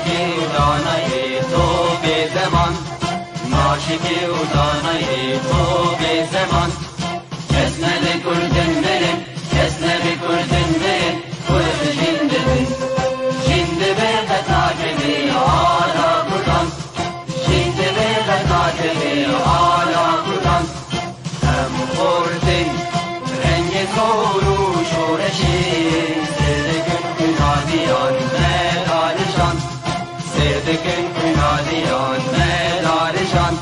ناشکی و دانای تو به زمان، ناشکی و دانای تو به زمان. اسنل کردن برن، اسنل کردن برن، کرد جنده برن، جنده برن تاکبی آلا کردن، جنده برن تاکبی آلا کردن. هم خوردن رنگ کورو شورشی، سردکن کنادیان مدارشان، سردکن کنادیان مدارشان.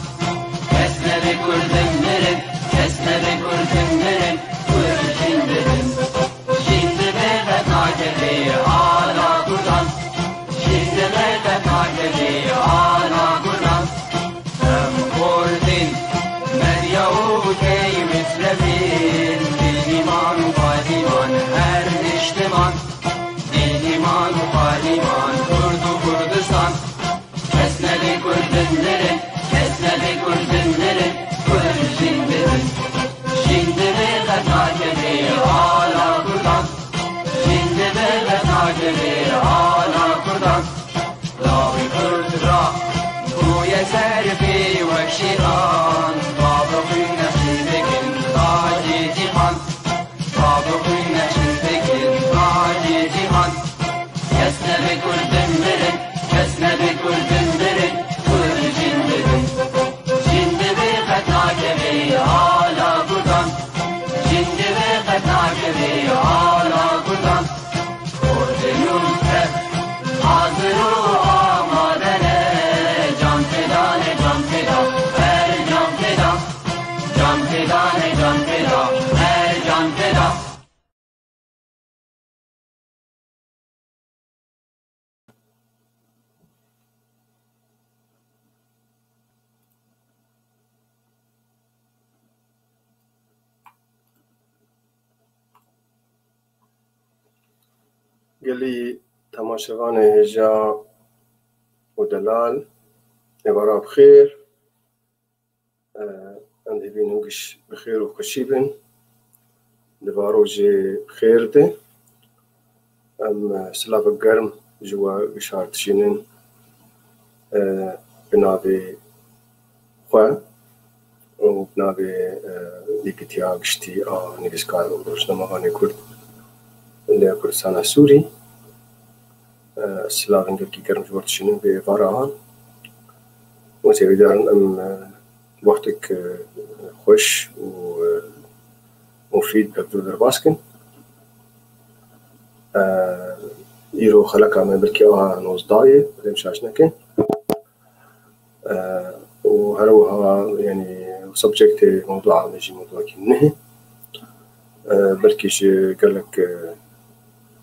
اسنل کردن برن، اسنل کردن برن، کرد جنده برن، جنده برن تاکبی آلا کردن، جنده برن تاکبی آلا کردن. هم خوردن مریوتی مثل فیل، دینیمان و پادیمان هر اجتماع، دینیمان و پادیمان کرد و کردستان. اسنل کردن برن، اسنل کردن برن، کرد جنده برن، جنده برن تاکبی آلا کردن، جنده برن تاکبی آلا کردن. لاوی کرد را گوی سرفی و شیران، بابروی نشیدکن تاجی جیهان، بابروی نشیدکن تاجی جیهان. اسنل کردن برن، اسنل کردن برن، کرد جنده برن، جنده برن تاکبی آلا کردن، جنده برن تاکبی آلا کردن. کردنون کرد حاضر و آمادنه، جان فدانه جان فدا هر جان فدا، جان فدانه جان فدا هر جان فدا. قال تماشاغان هجا ودلال نبرا بخير. عندي بينوش بخير وخشيبن نباروجي بخير ده. سلاف القرم جوا بشارت شينين بنابي خوان وبنابي ديكتيا قشتي نيجسكار وروشنا مغاني كرد اللي كردستان سوري. سلاف انجلكي قرم جوارت شينين بفاراهان وتبدأ وقتك خوش ومفيد ببدو درباسكن. إيرو خلقها من بركيوها نوز ضاية بدهم شاشنكي وهروها يعني سبجكت موضوع نجي موضوع كنه بركيش قال لك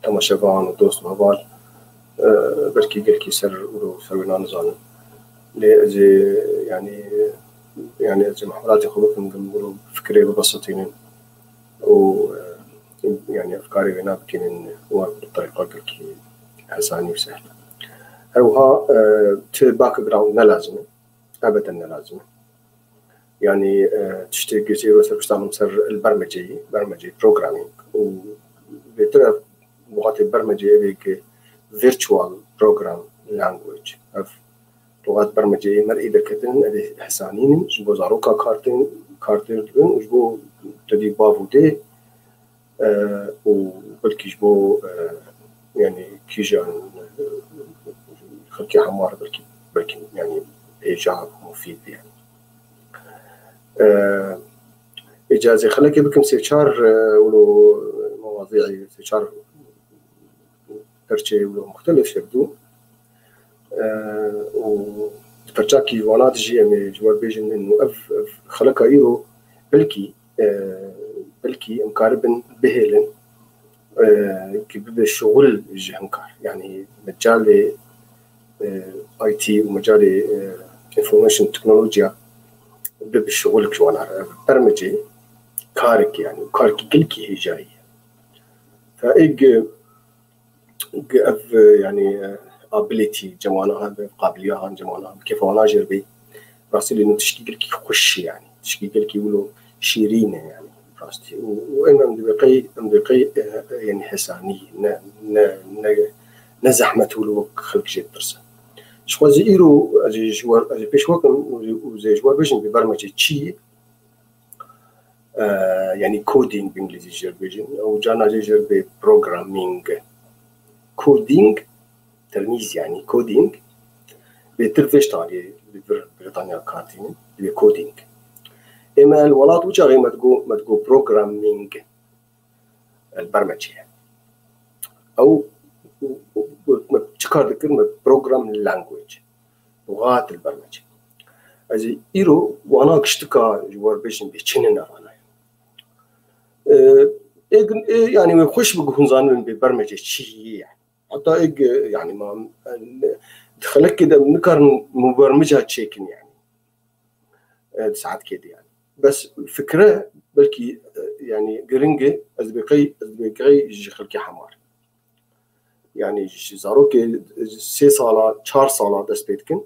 تماشافان ودوست وهبال بركي قال كي سر ولو سوينا نظام لأجي يعني أجي محاولات خلوق نقولوا فكري ببسطين و يعني أفكاري بنا بكين وبالطريقة كي حساني وسهلة. هروها باك جراوند نلازمه أبدا نلازمه يعني تشتري كثير وسر سر البرمجي برمجي بروجرامينج وبترى لغات البرمجة بيك virtual program language لغات برمجة مرئي دكتن أدي حسانين جبو زاروكا كارتين وجبو تدي بافو دي وبلكي جبو يعني كيجان خلكي حمار بلكي يعني إيجاب مفيد يعني إجازة خلكي بكم سيشار ولو مواضيع سيشار برشة ولو مختلف شبدو وتبرشاكي وانات جي أمي جوار بيجن إنه خلكا إيرو بلكي مقاربن بهلن كي بالشغل جهنكار يعني مجال IT ومجال information تكنولوجيا بالشغل كوانا برمجي كارك يعني كارك كلكي هي جاي فإيج يعني ability جمانها قابلية جمانها كيف وانا جربي راسي إنه تشكيل كي خوش يعني تشكيل كي يقولوا شيرينة يعني راستي وإن أمدقي يعني حساني نزحمة ولو خلق جيد برسا شو زي إيرو أجي جوار أجي بيش وقت وزي جوار بيجن ببرمجة شيء يعني كودينج بالإنجليزي جر بيجن أو جانا جر ببروغرامينج كودينج تلميذ يعني كودينج بترفيش تاني بريطانيا كاتين بكودينج إما الولاد وجا غير ما تقو بروغرامينج البرمجة أو تكرر كلمة بروغرام لانجويج لغات البرمجة أزي إيرو وأنا كشتكا جوار بيشن بيشننا أنا يعني خوش بقول زانن ببرمجة شيء يعني حتى يعني ما دخلك كده نكر مبرمجة تشيكن يعني ساعات كده يعني بس الفكرة بلكي يعني جرينجة أزبقي جخلكي حمار يعني زاروك 3 صالة 4 صالة دس بيتكن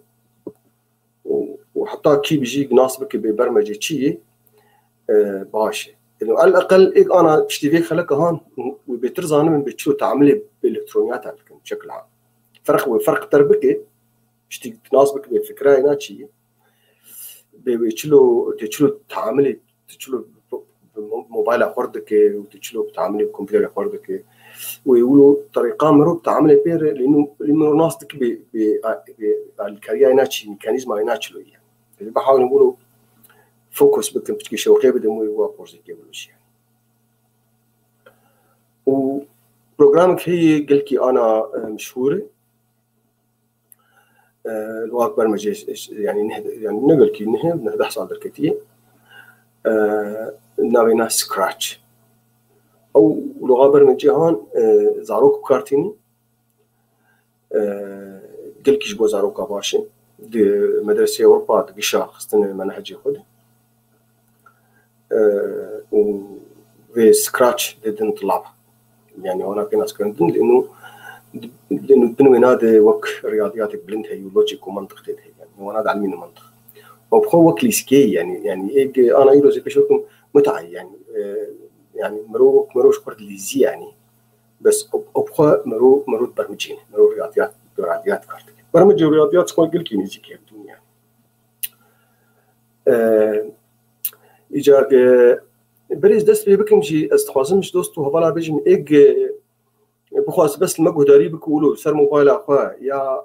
وحتى كي بيجي ناسبك ببرمجة شيء باشا إنه على الأقل أنا بشتي خلك هان وبيترزان من بتشو تعملي بالإلكترونيات بشكل عام فرق تربكي بشتي تناسبك بالفكرة هنا شيء بيتشلو تعملي تشلو موبايل أخوردك وتشلو تعملي بكمبيوتر أخوردك ويقولوا طريقة مرو تعملي بير لأنه ناسبك بالكارير هنا شيء ميكانيزم هنا شلو يعني بحاول نقوله فوكس بكم بتجي شوقي بدهم يوقفوا زي كذا ولا وبرنامج هي قلت أنا مشهورة الواقع برمجة يعني نقول كي نهدح صادر كتير نابينا سكراتش أو لغة برمجة هان زاروك كارتيني قلت كيش بو زاروك باشي مدرسة أوروبا تقشا خصنا منهج ياخد وفي سكراتش ددن طلعها يعني هنا في ناس كندن لأنه بنوين هذا وك رياضيات بلند هي ولوجيك ومنطق هي يعني وانا علمي المنطق وبخو وك ليسكي يعني إيه أنا إيرو زي بشوفكم متعي يعني مروش قرد ليزي يعني بس أبخو مرو برمجين مرو رياضيات كارتك برمجة رياضيات سكون قل كي نيجي كي الدنيا إيجا بريز دست بيبكم جي استخوازم مش دوستو هبالا بيجم بخواس بس المجهوداري بقولوا سر موبايل أخوة يا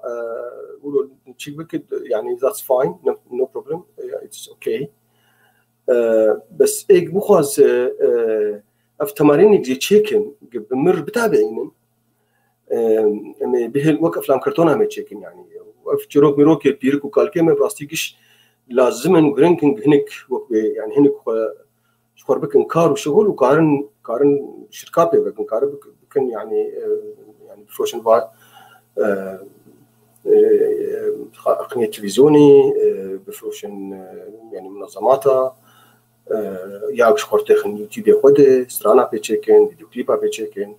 بقولوا تشيك بك يعني that's fine no problem it's okay بس بخواس أفتمارين يجي تشيكن بمر بتابعين به وقف لام كرتونها ما تشيكن يعني وقف جروك ميروك بيرك وكالكي ما براستيكش لازم جرينكينج هناك يعني هناك شخور بك إنكار وشغل وقارن شركات بك إنكار بكن يعني بفروشن فا قناة تلفزيوني بفروشن يعني منظماتها يا شخور تخن يوتيوب يخوده سترانا بيتشيكن فيديو كليبا بيتشيكن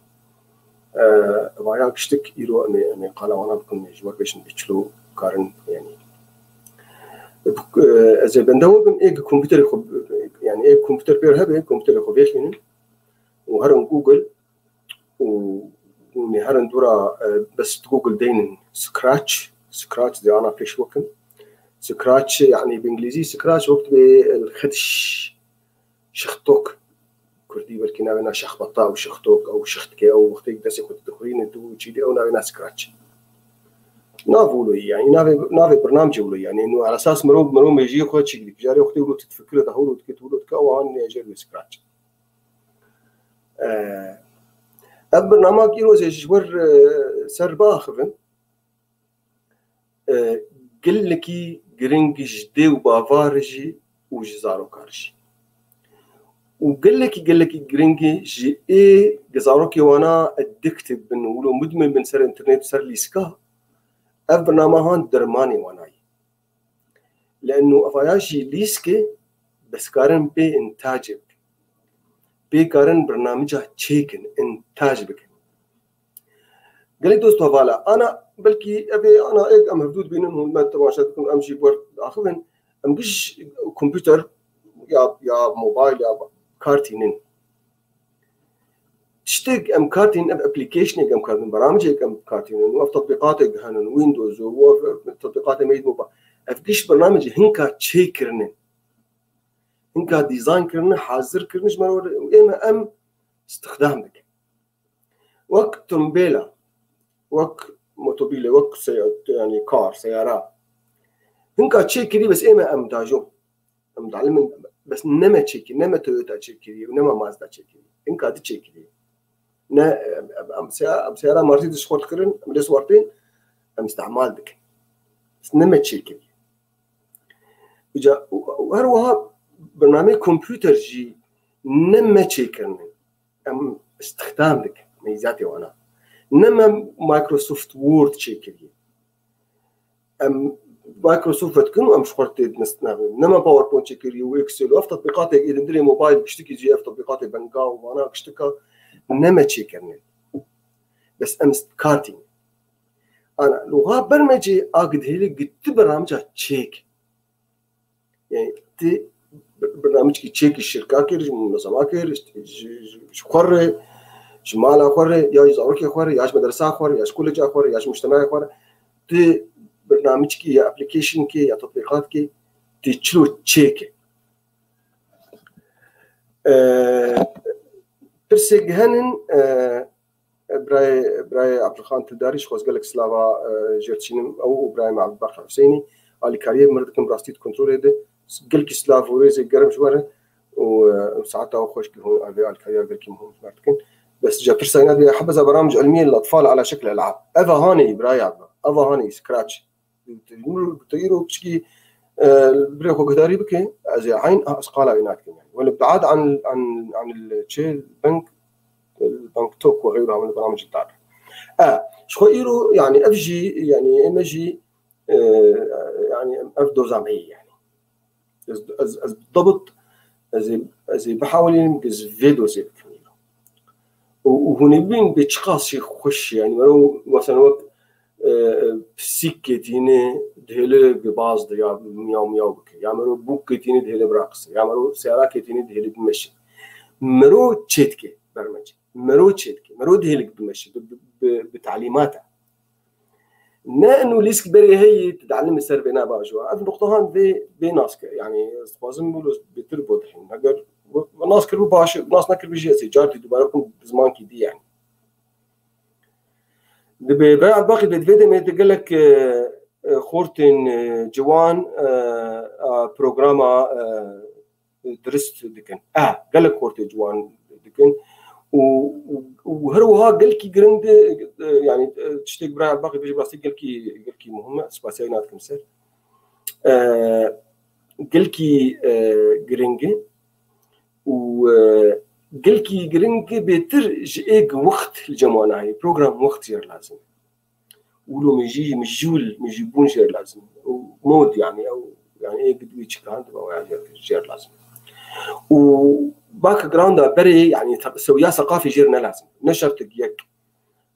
ويا كشتك يرو أمي قال وانا بكون جوار بيشن بيشلو قارن يعني إذا بندوب كمبيوتر يعني كمبيوتر بيرهبه كمبيوتر خوفيخين وهرن جوجل ونهرن دورا بس جوجل دين سكراتش دي أنا فيش وكم سكراتش يعني بالإنجليزي سكراتش وقت بالخدش شختوك كردي بالكنا بنا شخبطة أو شختوك أو شختكي أو وقتك دس يخد تخرين تو تشيدي أو نابنا سكراتش نافولو يعني نافي برنامج ولو يعني إنه على أساس مرو ميجي خود شيء جاري وقتي ولو تتفكر تهولو تكتولو تكوان يجري سكراتش البرنامج يروز يجور سر باخفن قل لكي جرينج جدي وبافارجي وجزارو كارشي وقل لكي جرينج جي إيه جزارو كي وانا أدكتب بنقوله مدمن من سر إنترنت سر ليسكا البرنامج هان درماني واناي لأنه أفاياشي ليسكي بس كارن بي إنتاجك بي كارن برنامجها تشيكن إنتاج بك قلت دوستو فالا أنا بلكي أبي أنا أم حدود بينهم ما تماشاتكم أمشي بور آخرين أمجش كمبيوتر يا موبايل يا كارتينين تشتاق ام كارتين اب ابلكيشن ام كارتين برامج ام كارتين وفي تطبيقات هن ويندوز وفي تطبيقات ميد موبايل افكيش برنامج هنكا تشيكرن هنكا ديزاين كرن حاضر كرنش مرور اما ام استخدامك وقت تنبيلا وقت موتوبيله وقت يعني كار سيارات هنكا تشيكري بس اما ام داجو ام تعلم بس نما تشيكي نما تويوتا تشيكري ونما مازدا تشيكري هنكا تشيكري نا ام سيارة مرسيدس خورت كرن ام دي صورتين ام استعمال دك بس نما تشيكري وجا وهروها برنامج كمبيوتر جي نما تشيكرن ام استخدام دك ميزاتي وانا نما مايكروسوفت وورد تشيكري ام مايكروسوفت كنو ام شخرت نستخدم نما باوربوينت تشيكري واكسل وفي تطبيقات اذا ندير موبايل بشتكي جي في تطبيقات بنكا وانا بشتكى نما تشيكرني بس ام كارتين انا لغه برمجي اقد هلي قلت برنامج تشيك يعني تي برنامج تشيك الشركه كير منظمه كير شخر شمال اخر يا زورك اخر يا مدرسه اخر يا كولج اخر يا مجتمع اخر تي برنامج كي يا ابلكيشن كي يا تطبيقات كي تشلو تشيك برسيق هنن براي عبد الخان تداريش خوز قالك سلافا جيرتشين او ابراهيم عبد الباقي الحسيني على كارير مردكم راستيت كنترول ده قالك سلاف وريزي قرب شوره وساعتها خوش هون على الكارير قالك مهم مردكم بس جا برسينات حبذا برامج علميه للاطفال على شكل العاب افا هاني ابراهيم افا هاني سكراتش تغيروا بشكي البريكو قداري بكي زي عين اسقال عيناتكم يعني والابتعاد عن الشيء البنك توك وغيرها من البرامج التابعه شخيرو يعني افجي يعني امجي يعني افدو زعمي يعني از بالضبط زي بحاول ينقز فيديو زي كميله وهنا بين بيتشخاص يخش يعني مثلا وقت سكتيني دهله بباز ديا مياو بك يعملوا بوكتيني دهله براقص يعملوا سياراتيني دهله بمشي مرو تشيتكي برمجي مرو تشيتكي مرو دهله بمشي بتعليماتها انه ليسك بري هي تتعلم السر بينا باجوا هذه النقطه هان في ناس يعني لازم نقولوا بتربط الحين اگر ناس كل باش ناس نكر بيجي سيجارتي دوباركم زمان كي دي يعني ببيع الباقي بالفيديو ما يقول لك خورتين جوان بروجراما درست دكن قال لك خورتين جوان دكن وهروها قال كي جرند يعني تشتيك بيع الباقي بيجي براسي قال كي مهمه سباسيونات كمسر قال كي جرينج قال كي جرينج بيتر جيك وقت الجمعنا هاي بروجرام وقت ير لازم ولو مجي مجول مجيبون جير لازم مود يعني او يعني ايه قد ويتش كان او جير لازم وباك جراوند بري يعني سويا ثقافي جيرنا لازم نشرت يك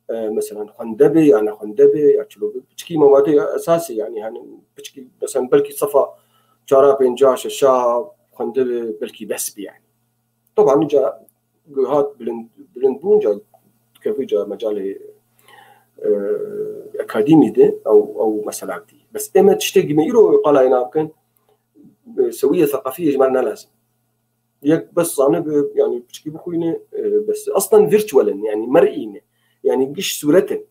مثلا خندبي انا خندبي ياتلو بتشكي مواد اساسي يعني هن بتشكي مثلا بلكي صفا شارع بين جاش الشاب خندبي بلكي بس يعني طبعا جاء هاد بلند بون جا كيف جا مجال اكاديمي ده او مثلا دي بس اما تشتاق ما يرو قال انا كان سويه ثقافيه جمالنا لازم يك بس انا يعني بشكي بخوينه بس اصلا فيرتشوال يعني مرئي يعني قش صورته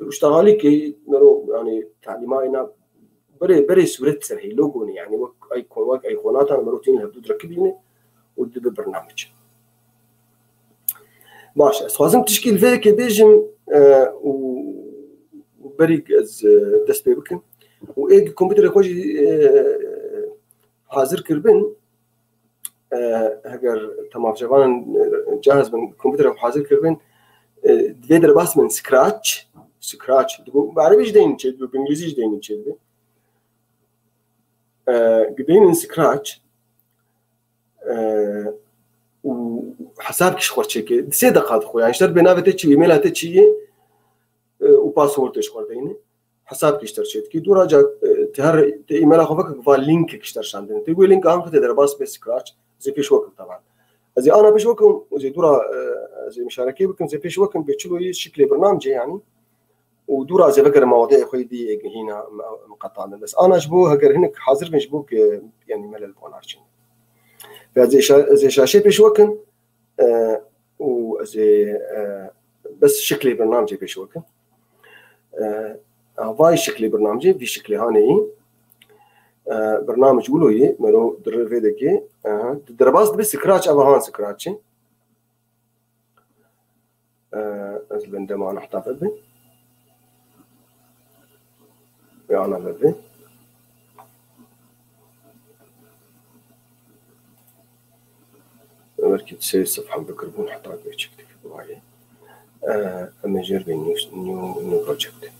اشتغالي كي نرو يعني تعليماتنا بري صوره سرهي لوجو يعني وك ايقونات انا مروتين اللي بدو تركبينه ودي برنامج ماشي لازم تشكيل فيك بيجم وبريق از دست بيبكن وايه الكمبيوتر يخوجي حاضر كربن هجر تمام شغال جاهز من الكمبيوتر حاضر كربن دفيدر باس من سكراتش بعربيش داين تشد بالانجليزي داين تشد قدين من سكراتش وحسابك شخور تشيك 3 دقائق خويا يعني اشتر بنافه تشي ايميل تشي وباسورد تشخور ديني حسابك اشتر شيت كي دورا جا تهر ايميل اخوك فال لينك اشتر شاندين تقول لينك انت تقدر باس بس سكراتش زي في شوك طبعا زي انا باش وكم زي دورا زي مشاركه بكم زي باش وكم بيتشلو شكل برنامج يعني ودورا زي فكر مواضيع خوي دي هنا مقطع بس انا جبو هكر هناك حاضر نجبوك يعني ملل بونارشين فزي شاشه باش وكم وزي بس شكل برنامج باش وكم هاي شكل برنامج في شكل هاني برنامج ولوي مرو درفيدكي درباس بس سكراتش ابا هان سكراتش از عندما نحتفظ به انا به مركي تسير صفحه بكربون حتى بيتشك هاي اما جربي نيو بروجكت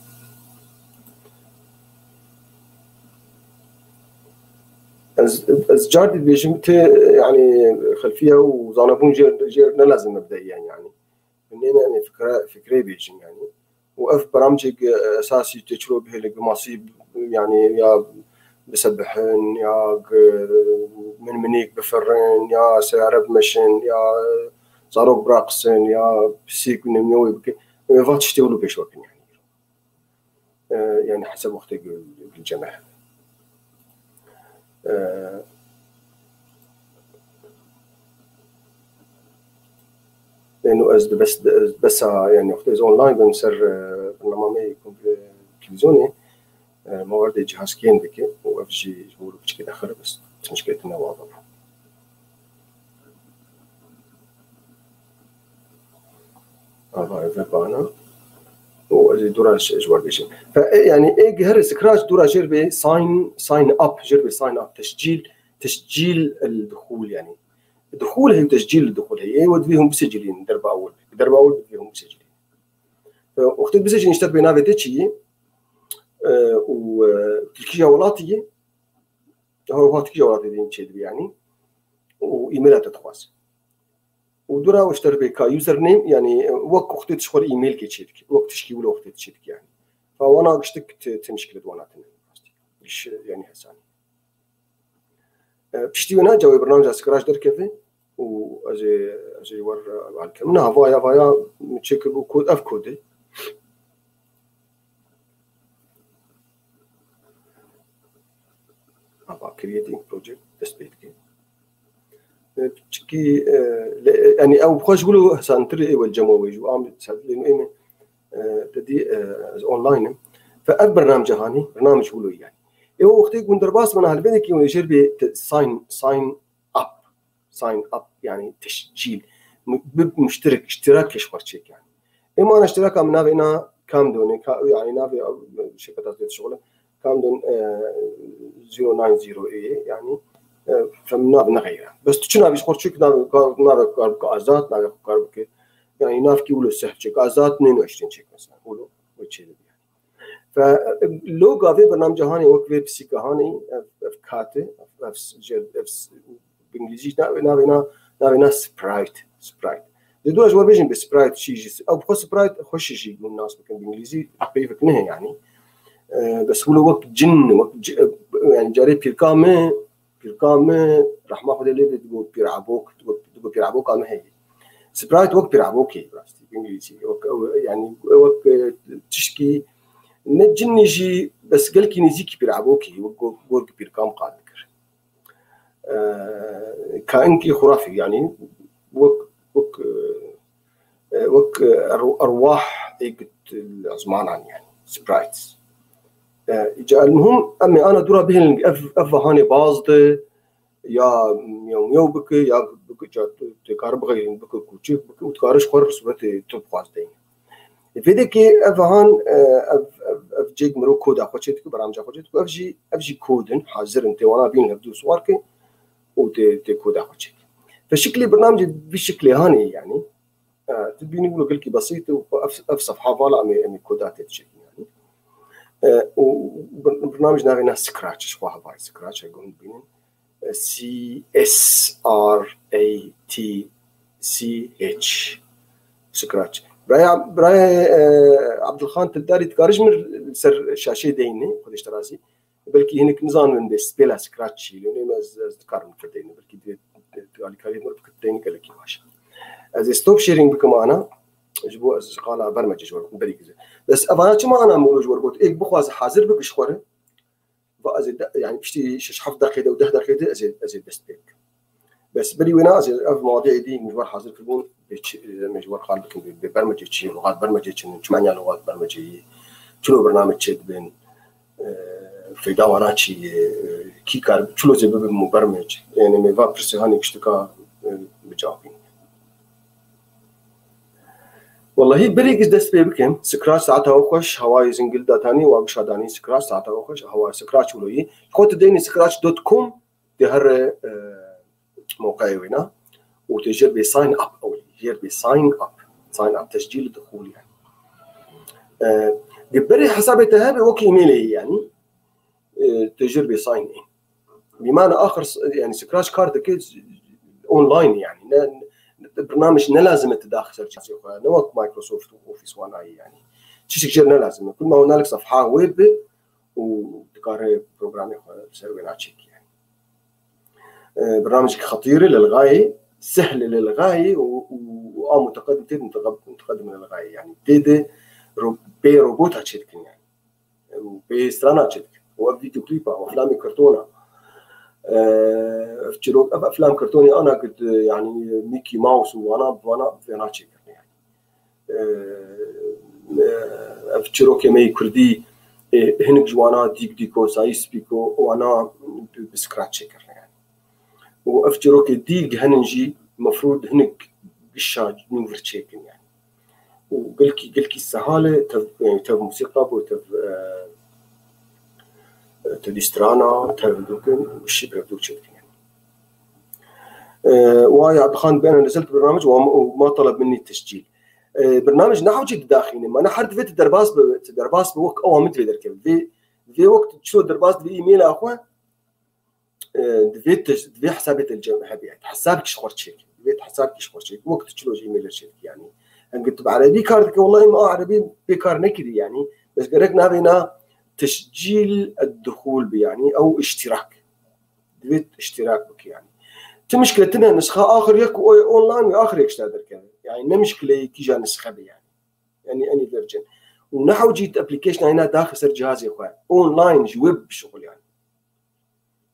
از جاردي بيجمت يعني خلفيه وزانبون جير لازم مبدئيا يعني منين يعني فكره بيجن يعني وقف برامج اساسي تشرو به المصيب يعني يا بسبحن يا من منيك بفرن يا سيارة بمشن يا صاروخ براقصن يا بسيك نميوي بك فات تشتغلوا بشوكن يعني حسب وقتك بالجماعة لانه بس يعني وقت اونلاين بنصير برنامج يكون تلفزيوني موارد جهاز كين بك وافجي يقولوا بشكل اخر بس مشكلتنا واضحه هذا فبانا وزي دورا جوار بيجي فيعني ايه جهر سكراش دورا جربي ساين اب جربي ساين اب تسجيل الدخول يعني الدخول هي تسجيل الدخول هي ودفيهم مسجلين درب اول بدفيهم مسجلين وقت بسجل نشتغل بنافي تشي وتلكي جولاتي هو تلكي جولاتي دي نشيد يعني وايميلات تخواص ودورا واشتر بك يوزر نيم يعني وقت تشخر ايميل كيتشيدك وقت تشكي ولا وقت تشيدك يعني فوانا قشتك تمشكل دواناتنا مش يعني حساني بشتي وانا جاوي برنامج سكراش در كيفي واجي ور بالك منها فايا متشكل كود اف كود creating project تثبيت كي يعني او بخش يقولوا سانتري والجموي جو عم لانه ايمن تدي اونلاين فالبرنامج هاني برنامج يقولوا يعني هو وقت يكون درباس من هالبدك يجرب ساين اب يعني تسجيل مشترك اشتراك يشبرشيك يعني اما انا اشتراك من نافينا كامدون يعني نافي شركه شغله كامدون 090 اي يعني فمنا بنغيره بس تشنا بيشخرشك نار كازات نار كاربك يعني نافكي ولا سهل كازات 22 شيك مثلا ولو وتشي يعني فلوغا في برنامج هاني وكفي بسيكا هاني كاتي بالانجليزي نافينا سبرايت دول جوار بيجن بسبرايت شيء او بخو سبرايت خوش شيء من الناس بكن بالانجليزي بيفك نه يعني بس هو وقت جن يعني جاري بيركامه راح ما خذ اللي تقول بيلعبوك ما هي سبرايت وقت بيلعبوكي براستي بالانجليزي يعني وقت تشكي نجن يجي بس قال كي نزيكي بيلعبوكي وقت بيركام قال ذكر كائنكي خرافي يعني وقت ارواح الازمان يعني سبرايتس جاء المهم امي انا دورا به اف هاني بازده يا يوم بك يا بك تكارب غير بك كوتشي بك وتكارش خور صورتي تبقاز دين فيديكي اف هان اف جيك مرو كود اخوتك برامج اخوتك اف جي كودن حاضر انت وانا بين هبدو صورك وت كود اخوتك فشكل برنامج بالشكل هاني يعني تبيني يقولوا قلكي بسيط وفي صفحه فالا امي كودات تشكل وبرنامج نافينا سكراتش شو هاي سكراتش يقولون بينين CSRATCH سكراتش براي عبد الخان تداري تكارج من سر شاشة ديني خدش تراسي بلكي هناك نظام من بس بلا سكراتش لأنه ما ذكر من كديني بلكي قال كلمة بكتين قال لك باش از ستوب شيرينج بكم انا جبوا از قال برمجه جوار بريك بس افانا كما انا مولوج ورقوت ايك بخواز حاضر بك شخوره فازيد يعني بشتي شحف دقيقه وده دقيقه ازيد بس بيك بس بري وين ازيد مواضيع دي مجبر حاضر كلهم مجبر قال بك ببرمجه شي لغات برمجه شنو معنى لغات برمجه شنو برنامج تشد بين في دورات شي كي كار شنو زي مبرمج يعني ما فابرس هاني كشتكا بجاوبين والله بريق دست بكم سكراش ساعتها وخش هواي زنجل داتاني وابشاداني سكراش ساعتها وخش هواي سكراش ولوي كنت ديني سكراش.com تهر موقعي وينا وتجربي ساين اب اولي تجربي ساين اب تسجيل الدخول يعني قبري حسابي تهابي وكي ايميلي يعني تجربي ساين ان بمعنى اخر يعني سكراش كارد كيدز اونلاين يعني برنامج لازم تداخل نوك مايكروسوفت اوفيس 1 اي يعني شيء لازم كل ما هنالك صفحه ويب وتقارن برنامج سيرفر تشيك يعني برنامج خطير للغايه سهل للغايه متقدم للغايه يعني تيدي روبوت تشيك يعني وبسترانا تشيك وفيديو كليبا وافلام كرتونه افتشروك افلام كرتوني انا كنت يعني ميكي ماوس وانا في تشيك يعني افتشروك مي كردي هنك جوانا ديكو سايس بيكو وانا بسكراتش يعني وافتشروك ديك هنجي المفروض هنك بالشاج نور تشيك يعني وقلكي السهاله يعني تف موسيقى وتف تديسترانا تبدوكن وشي بردوك تشيك يعني واي عبد الخان بأنا نزلت برنامج وما طلب مني التسجيل برنامج نحو جد داخلي ما انا حرت فيت درباس بوك او مت فيدر كيف في وقت شو درباس بايميل اخوه في حسابات الجامعه بيعت حسابك شخور تشيك في حسابك شخور تشيك وقت شلو ايميل تشيك يعني ان كنت بعربي كارتك والله ما عربي بكار نكدي يعني بس قرقنا بينا تسجيل الدخول يعني او اشتراك دفيت اشتراك بك يعني مشكلتنا نسخه اخر يك اونلاين واخر يك اشتغل كذا يعني ما مشكله كي جا نسخه يعني اني فيرجن ونحو جيت ابلكيشن هنا داخل سر جهازي اخويا اونلاين ويب شغل يعني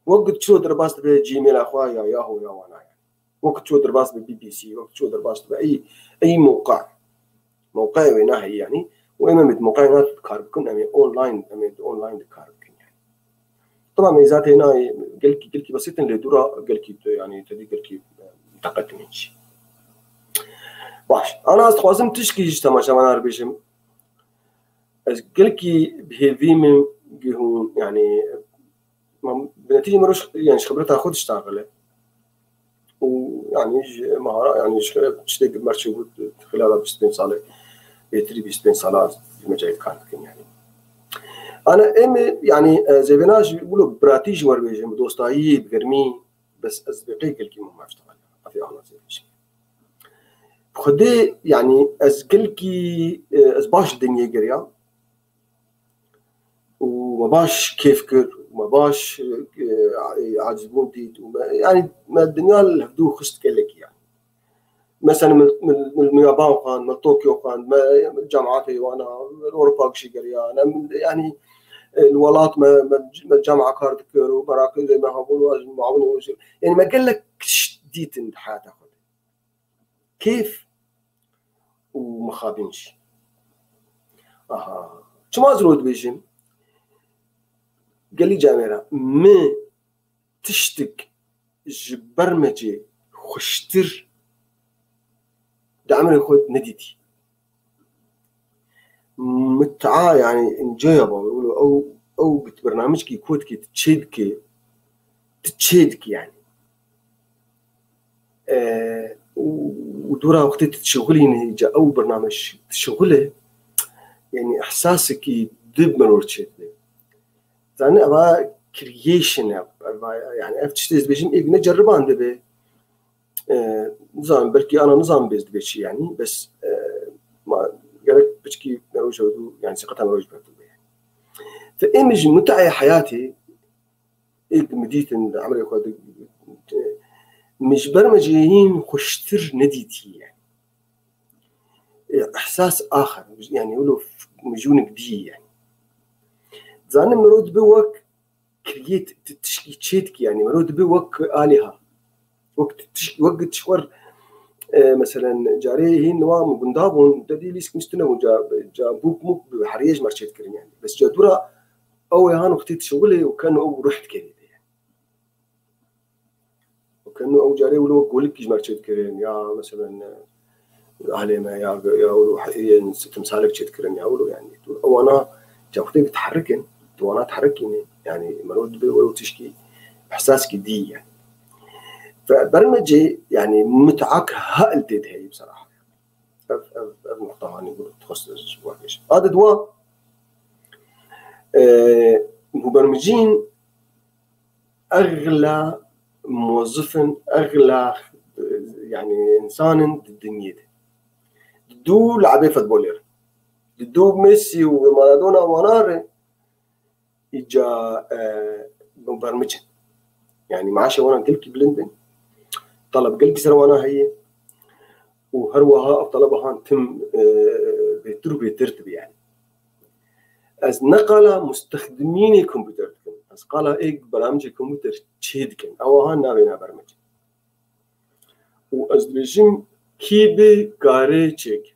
وقت شو درباست بجيميل اخويا ياهو يا وانا يعني وقت شو درباست ببي بي سي وقت شو درباست باي موقع ويناه يعني واما مت موقعنا كاربكن امي اونلاين كاربكن يعني طبعا ميزات هنا قلكي بسيط اللي دورا قلكي يعني تدي قلكي متقدمينش باش انا خوازم تشكي تماشا انا ربيشم از قلكي بهيفيم جهون يعني بنتيجه مروش يعني خبرتها خود اشتغله ويعني مهاره يعني اشتغل مرشي خلال 20 سنه يتري 20 سنه في مجال كاربكن يعني انا يعني زي بناش يقولوا براتيج وربيجم دوستايي بقرمي بس اصدقائي كلكي ما اشتغل في انا زي شيء خدي يعني ازقلكي باش الدنيا قريا وما باش كيفكر وما باش عاجبون ديت يعني ما الدنيا الهدوء خشت كلك يعني مثلا من اليابان كان من طوكيو كان الجامعات وانا اوروبا شي قريا انا يعني الولات ما الجامعه كاردكر وبراكز زي ما هقولوا المعاون يعني ما قال لك ديت امتحان تاخذ كيف وما خابينش شو ما زرود بيجم قال لي جامعه ما تشتك برمجه خشتر دعمري خود نديتي متعا يعني انجويبل يقولوا او برنامجك كودك تتشيدك يعني ودورا وقت تشغلين جا او برنامج تشغله يعني احساسك يدب من ورشت يعني ابا كرييشن يعني افتشتيز بيجم نجربان دبي نظام بلكي انا نظام بيز دبي يعني بس ما قالت بشكي مروج يعني ثقتها مروج بهدوء يعني فإيمج متعة حياتي مديت عمري خد مش برمجيين خشتر نديتي يعني إحساس آخر يعني يقولوا مجونك دي يعني زان مرود بوك كريت تشيتك يعني مرود بوك آلهة وقت تشور مثلا جاري هي نوام بندابون تدي ليسك مستنو جا بوك مو بحريج مرشيت كرين يعني بس جادورا أو يهان وقتي شغلي وكانوا رحت كرين يعني وكانوا أو جاري ولو قولك كيش مرشيت كرين يا مثلا أهلي ما يا ولو حقيقة تمثالك شيت كرين يا ولو يعني أو أنا جاوختي بتحركن وانا تحركني يعني مرود بي تشكي إحساس جدي يعني فبرمجي يعني متعك هالتد هي بصراحة النقطة هاني يقول تخصص واحد هذا دواء مبرمجين أغلى موظف أغلى يعني إنسان الدنيا دو لعبة فوتبولير دو ميسي ومارادونا ونار إجا مبرمجين يعني معاشي وانا قلكي بلندن طلب قلكي سر وانا هي وهروها طلبها تم بيترتب يعني از نقل مستخدمين الكمبيوتر از قال ايه برامج الكمبيوتر تشيدكن او هانا بينا برمج واز رجيم كيبي قاري تشيك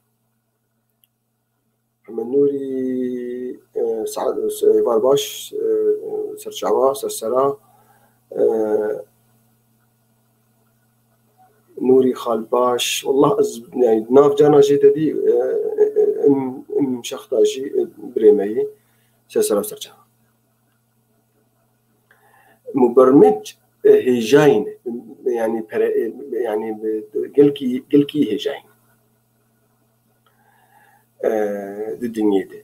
منوري سعد فارباش سرشعبا سرسرا نوري خالباش والله يعني ناف جانا جيت دي ام شخطا جي بريمي سرسرا سرشعبا مبرمج هجاين يعني قلكي هجاين دي الدنيا دي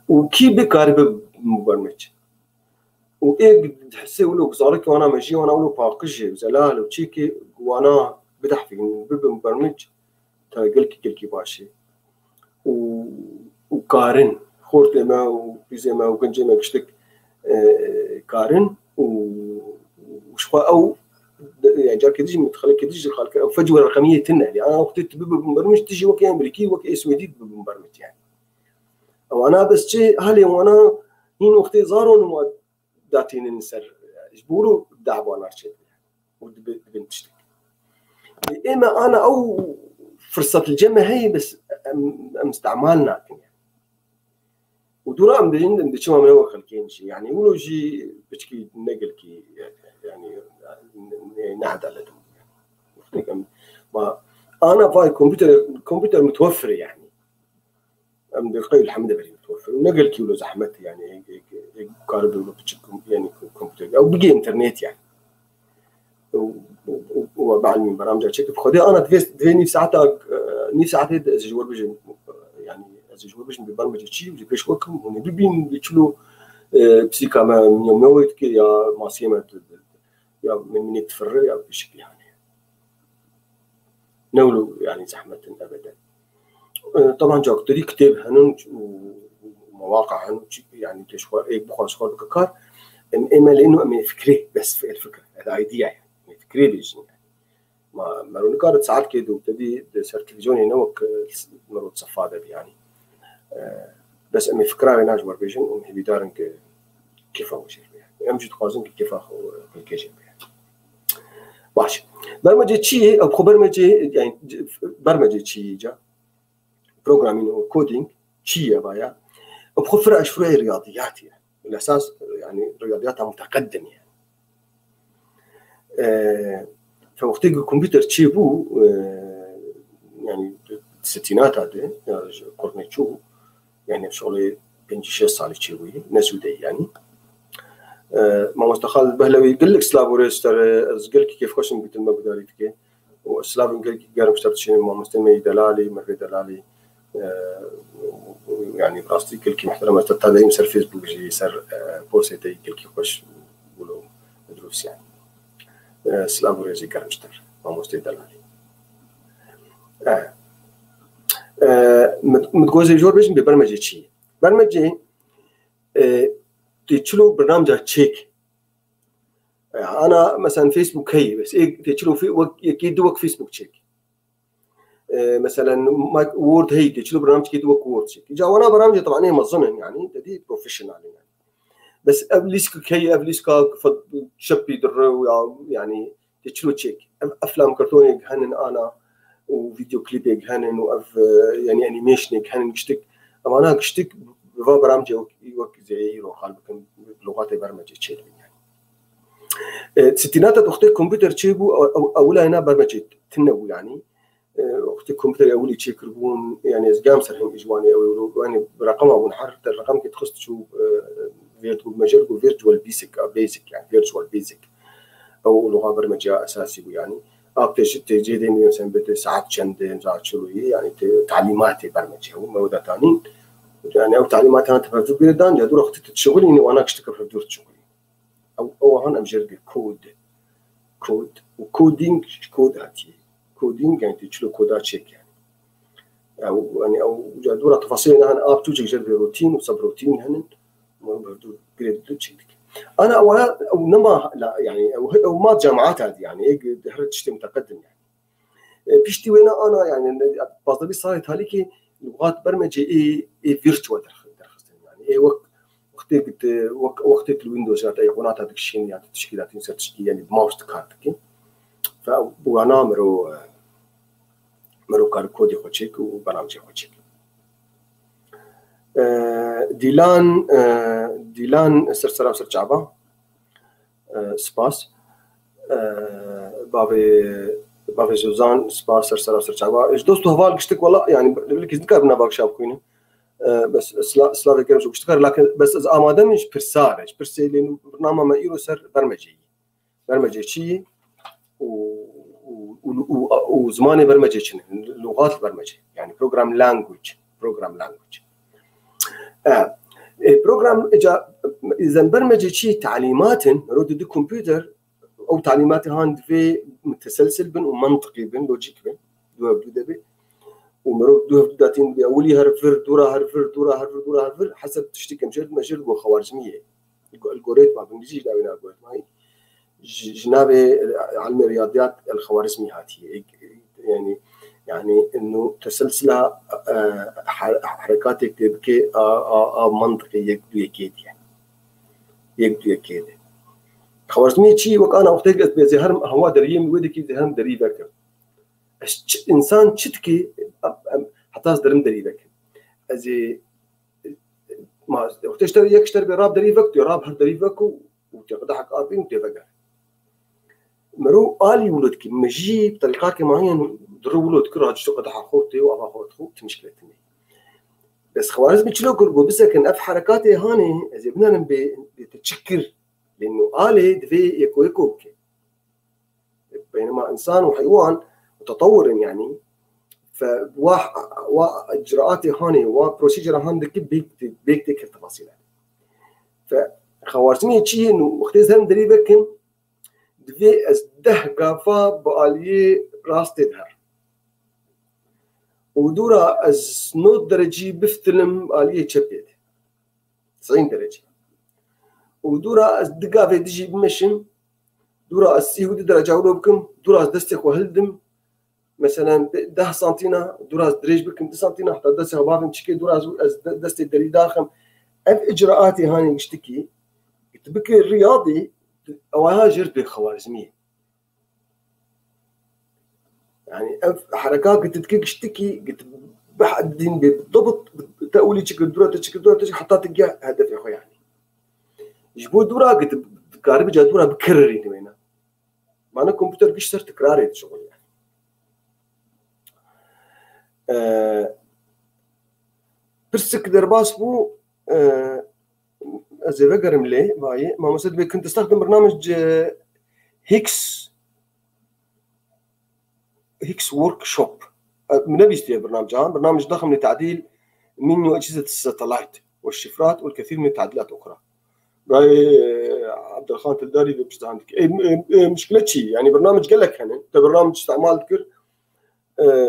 وكي بقارب مبرمج وإيه تحسي ولو صارك وانا ماشي وانا ولو باقجي وزلال وتشيكي وانا بدح في مبرمج قلكي باشي وقارن خورت ما وبيزي ما وكنجي ما قشتك قارن وشخوا او يعني جاك تجي متخلك تجي خالك او فجوه رقميه تنه يعني انا وقت مبرمج تجي وكي امريكي وكي سويدي مبرمج يعني او انا بس شيء هالي وانا هين وقتي زارون داتين نسر جبورو دعبو انا رشيد بنتشتك اما انا او فرصه الجمع هي بس مستعمالنا يعني ودورا ام دين دي شو ما هو خلكين شيء يعني يقولوا جي بتشكي نقل كي يعني نعد على دم ما انا فاي كمبيوتر متوفر يعني ام دقيق الحمد لله متوفر ونقل كيلو زحمت يعني قارب يعني كمبيوتر او بقي انترنت يعني وبعد من برامج تشيك بخدي انا دفيني ساعتها ازجور بجن يعني ازجور بجن ببرمجه شيء وجيش وكم هون بيبين بيشلو بسيكا ما يوميوت كي يا ماسيمه يا من يتفرر يا بشكل يعني نولو يعني زحمه ابدا طبعا جاك طريق كتاب هنن ومواقع هنن يعني تشوار ايه بخاص خالد كار اما لانه من فكره بس في الفكره الايديا يعني فكره بيجي يعني ما مرون كارت ساعات كده وبتدي صار تلفزيوني نوك مرود صفاده يعني بس امي فكره انا جوار بيجن وهي بيدارن كيف هو شيء يعني امجد قازن كيف هو الكيجن يعني باش برمجه شيء او برمجه يعني برمجه شيء جا بروجرامينج وكودينج شيء بايا وبخفر اشفري رياضيات يعني الاساس يعني رياضياتها متقدم يعني فوقت الكمبيوتر تشيبو يعني الستينات هذا كورنيتشو يعني شغلي بنجي صار تشيبوي نسودي يعني ما مستخال بهلوي قال لك سلافوريس ترى قال لك كيف خشم قلت ما بداريتك وسلاف قال لك قال مشترك ما مستمي دلالي مر دلالي يعني براستي قال لك محترمه تتابعين سر فيسبوك جي سر بوستي قال لك خوش ولو دروس يعني سلافوريس قال مشترك ما مستمي دلالي متجوز جور بيش ببرمجه شيء برمجه تشلو برنامج تشيك انا مثلا فيسبوك هي بس تشلو في اكيد وك فيسبوك تشيك مثلا وورد هي تشلو برنامج كيد وك وورد تشيك جاوانا برامج طبعا هي مظنن يعني دي بروفيشنال يعني بس ابليسك هي ابليسك شبي در يعني تشلو تشيك افلام كرتوني هنن انا وفيديو كليب هنن واف يعني انيميشن هنن كشتك اما انا كشتك برامج وك زي رو قال بكم بلغات برمجه تشيل يعني ستينات اختي كمبيوتر تشيبو اولا هنا برمجه تنو يعني اختي كمبيوتر اولي تشيكربون يعني زقام سرهم اجواني او يعني برقم ابو نحر الرقم كي تخص تشوف فيرتوال ماجر فيرتوال بيسك يعني فيرتوال بيسك او لغه برمجه اساسي يعني اكتشف تجدين مثلا بتساعد شند شروي يعني تعليمات برمجه وموضوع ثاني يعني او تعليمات انت في دان جدور اختي تشغلني وانا اشتكي في دور شغلي او هون امجرد كود وكودينج كود هاتي كودينج يعني تشلو كودات شيك يعني او جدور تفاصيل انا اب توجي جرب روتين وسب روتين هن برضو جريد تشيك انا او نما لا يعني او ما جامعات هذه يعني هرت تشتي متقدم يعني بيشتي وين انا يعني بازلي صارت هاليك لغات برمجه اي فيرتشوال يعني اي وقت الويندوز هذا ايقونات هذاك الشيء يعني التشكيلات ينسى تشكيل يعني بماوس كارتك فوانا مرو كار كودي خوتشيك وبرامج خوتشيك ديلان سرسرا سرچابا سپاس بابي زوزان سپاس سرسرا سرچابا ايش دوستو هوال قشتك والله يعني لك ذكرنا باك شاب كوينه بس سلاف كلام شو اشتغل لكن بس اذا اماده مش برسارج برسي لانه برنامج ما يرو سر برمجي شيء وزماني برمجه شنو لغات البرمجه يعني بروجرام لانجويج بروجرام اذا برمجه شيء تعليمات رود دي كمبيوتر او تعليمات هاند في متسلسل بن ومنطقي بن لوجيك بن دو ومرود دو داتين بأولي هرفر دورا حسب تشتكي مجرد وخوارزمية الجوريتم بالإنجليزي لا وين الجوريتم هاي جناب علم الرياضيات الخوارزمي هاتي يعني إنه تسلسلها حركاتك تبكي منطقي يقدو يكيد خوارزمي شيء وكأنا أختلف بزهر هو دريم ودك زهر دريبك إنسان شتكي حتى درم دريبك أزي ما وتشتري يكشتري براب دريبك تراب هر دريبك وتقدحك أبين وتفجر مرو آلي ولدك مجي بطريقات معينة درو ولدك راج تقدح خوتي وأبا خوت مشكلتني بس خوارزمي شلو قربو بس لكن أف حركاتي هاني أزي بنان بتشكر لأنه آلي دفي يكويكوك بينما إنسان وحيوان متطور يعني فإجراءاتي هاني وبروسيجر هاندك بيكتك التفاصيل فخوارزمي شيء إنه اختزهم دريبكن دفي أزده قافا بآلية راس تدهر ودورا أز نوت درجي بفتلم آلية شبيت 90 درجة ودورا أز دقافة دجي بمشن دورا أسيه ودي درجة أولوبكم دورا أز دستك وهلدم مثلا 10 سنتينا دورا أز دريج بكم 10 سنتينا حتى دستك وبافن تشكي دورا أز دستك دري داخم أف إجراءاتي هاني اشتكي تبكي الرياضي أوها جرت بالخوارزمية يعني أف حركات قلت تكيك اشتكي قلت بحدين بالضبط تقولي تشكل دورا حتى تلقى هدف يا أخوي يعني يجبو دورا قلت قارب جا دورا بكرري تمينا معنا كمبيوتر بيشتر تكراري شغل يعني برسك درباس بو زي بقرم ليه باي ما مسد كنت استخدم برنامج هيكس وورك شوب من بيستي برنامج ضخم لتعديل منيو أجهزة الساتلايت والشفرات والكثير من التعديلات الأخرى. عبد الخان تلداري بيبشت عندك مشكلة شيء يعني برنامج قال لك هنا برنامج استعمال ذكر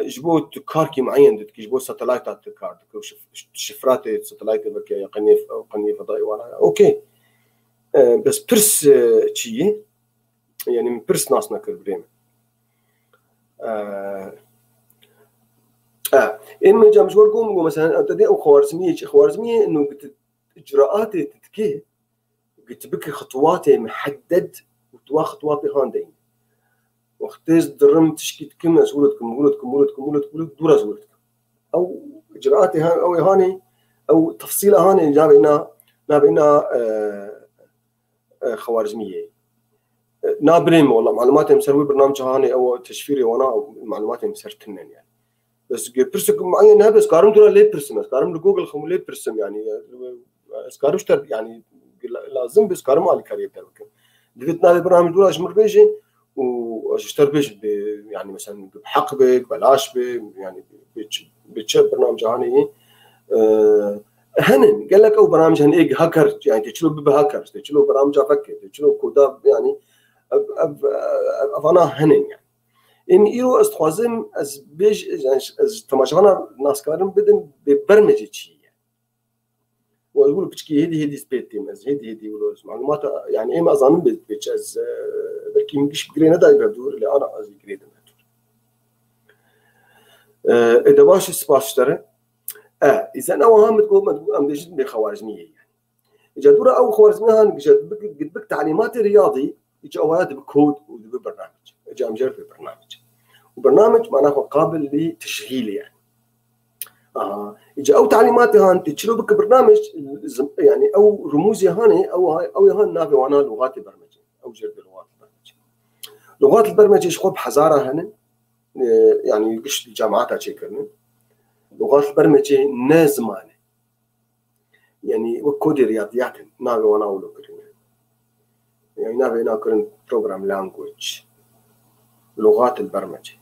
جبوت كاركي معين جبوت ساتلايتات كارد شفرات الساتلايت بكي قنية فضائي وانا اوكي بس برس شيء يعني من برس ناس نكر بريم إما جامش ورقوم مثلا تدي أو خوارزمية إنه إجراءات تتكيه قلت بك خطوات محدد وتوا خطوات هاندين واختيز درم تشكيت كم ولدكم دورة زولتكم أو إجراءات أو هاني أو تفصيل هاني نابينا خوارزمية نابريم والله معلوماتي مسروي برنامج هاني أو تشفيري وانا معلوماتي مسرتنن يعني بس برسك معين هذا سكارم ترى ليه برسم سكارم لجوجل خم ليه برسم يعني سكارم اشتر يعني لازم بسكارم على كارير تبعك دفتنا البرنامج دول اشمر بيجي واشتر بيجي يعني مثلا بحق بك بلاش بك يعني بتشوف برنامج هاني هنن قال لك او برنامج هن ايه هاكر يعني تشلو بهاكر تشلو برامج افك تشلو كودا يعني افانا هنن يعني ان ايرو استخوازم از بيج يعني از تماشانا ناس كارم بدن ببرمجه شيء ويقول بتشكي هدي سبيتيم از هدي ولوز معلومات يعني ايه ما اظن بيتش از بركي مش بجرينا دايما بدور اللي انا از جريد اذا باش سباش ترى اذا انا وهم تقول ام ديش بخوارزميه يعني اجا دورة او خوارزميه هان قد بك تعليمات رياضي اجا اوقات بكود وببرنامج اجا مجرد ببرنامج وبرنامج معناه قابل لتشغيل يعني اجا او تعليمات هان تشلو بك برنامج يعني او رموزي هاني او هان نافي وانا لغات البرمجه او جرد لغات البرمجه لغات البرمجه شخوب حزاره هن يعني قش الجامعات هاشيكرن لغات البرمجه نازمانه يعني وكود رياضيات نافي وانا ولو كرن يعني نافي ناكرن بروجرام لانجويج لغات البرمجه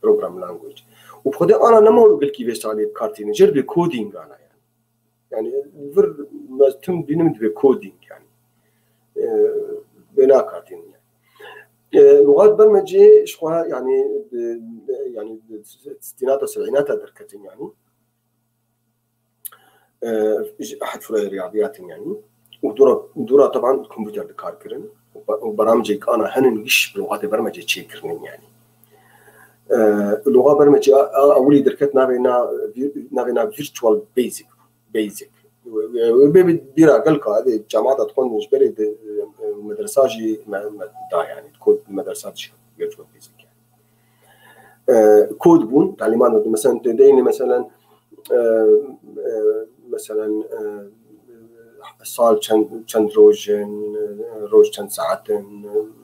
بروجرام لانجويج وبخدي انا نما اقول كيفاش عليه كارتين جرب كودينج انا يعني الفر ما تم بينمد بكودينج يعني بنا كارتين يعني لغات برمجه شوها يعني الستينات والسبعينات دركتين يعني احد فرع الرياضيات يعني ودورة طبعا الكمبيوتر دكاركرن وبرامج انا هننقش بلغات برمجه تشيكرن يعني اللغه برمجه اولي دركت نافينا فيرتشوال بيزك بيدير قالك هذه الجامعات تكون جبري مدرساجي دا يعني كود مدرسات فيرتشوال بيزك يعني كود بون تعليمات مثلا تديني مثلا صال چند روز چند ساعت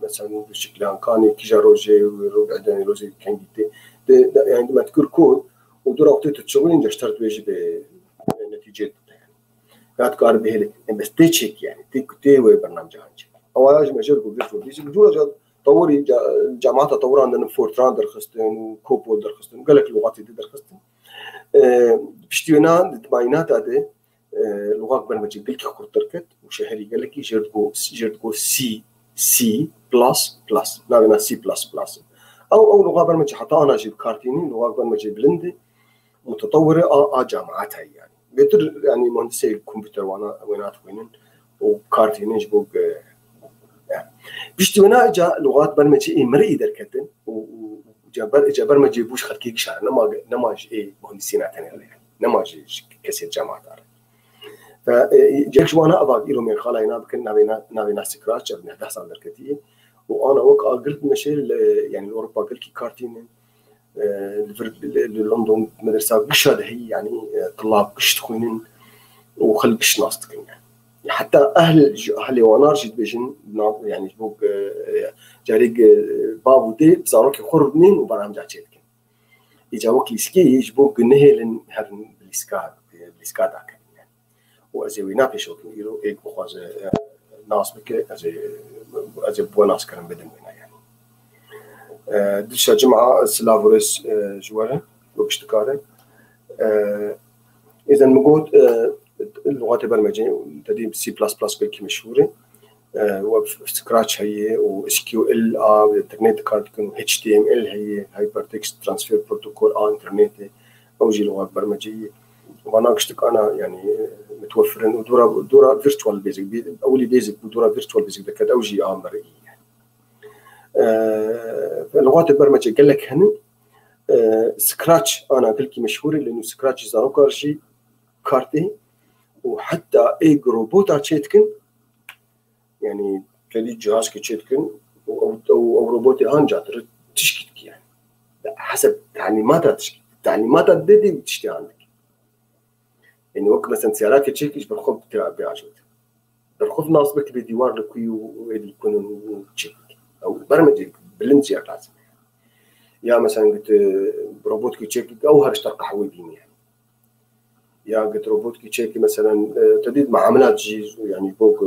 مثلا بشكل كان كيجا روجي وربع داني روزي كان جدي يعني ما تذكر كود ودور وقت تشغلين جشترت بيجي بنتيجه يعني قاعد قارب بهلي بس تشيك يعني تي برنامج هانجي اواج مجال فيرتشوال بيزك دول طوري جامعات طوروا عندنا فورتران درخستن وكوبول درخستن قال لك لغات دي درخستن بشتينا الباينات هذه لغات برمجه قلت خرط تركت وشهري قال لك جردكو سي بلس نعمل سي بلس او لغه برمجه حتى انا جيب كارتيني لغه برمجه بلندي متطوره جامعاتها يعني بيتر يعني مهندسي الكمبيوتر وانا وينات وينن وكارتيني جبوك يعني بشتينا جا لغات برمجه مرئي دركتن وجا برمجه بوش خلكيك شهر نماج مهندسين يعني نماج كسير جامعات فجاكش وانا ابغى ايرو من خلاينا بكن نابينا سكراتش ابن 11 سنه دركتي وانا وقع قلت مشي يعني اوروبا قلت كارتين لندن مدرسه بشهد هي يعني طلاب قش تكونين وخل قش ناس تكون يعني حتى اهلي وانا جيت بيجن يعني جبوك جاريق بابو دي بزاروك يخرب منين وبرامج عشيتك يجاوك يسكي يجبوك نهل هرن بليسكا داك وأزوينا في شوك يرو إيك بخواز ناس بك أزي بوناس كرم بدن هنا يعني دشة جمعة سلافوريس جوارا وبشتكاره إذا موجود اللغات البرمجية تدريب سي بلس بالكي مشهورة وسكراتش هي و SQL انترنت كارد كن HTML هي هايبرتكست ترانسفير بروتوكول انترنت أو جي لغات برمجية وانا قشتك انا يعني متوفرين ودورة فيرتشوال بيزك اولي بيزك ودورة فيرتشوال بيزك دكات اوجي مرئي لغات البرمجه قال لك هنا سكراتش انا قلت مشهور لانه سكراتش زارو كارشي كارتي وحتى اي روبوت تشيتكن يعني تلي جهاز تشيتكن او روبوت هانجات تشكيك يعني حسب تعليماتها تشكي تعليماتها دي بتشتي عندك يعني وقت مثلا سيارات تشيكيش بالخوف بعجوت بالخوف ناس بكتب ديوار لكوي ويدي يكونوا تشيك او برمجه بالانجير لازم يا مثلا قلت روبوت تشيك او هرشتر قحوي بيني يعني يا قلت روبوت تشيك مثلا تديد معاملات جي يعني فوق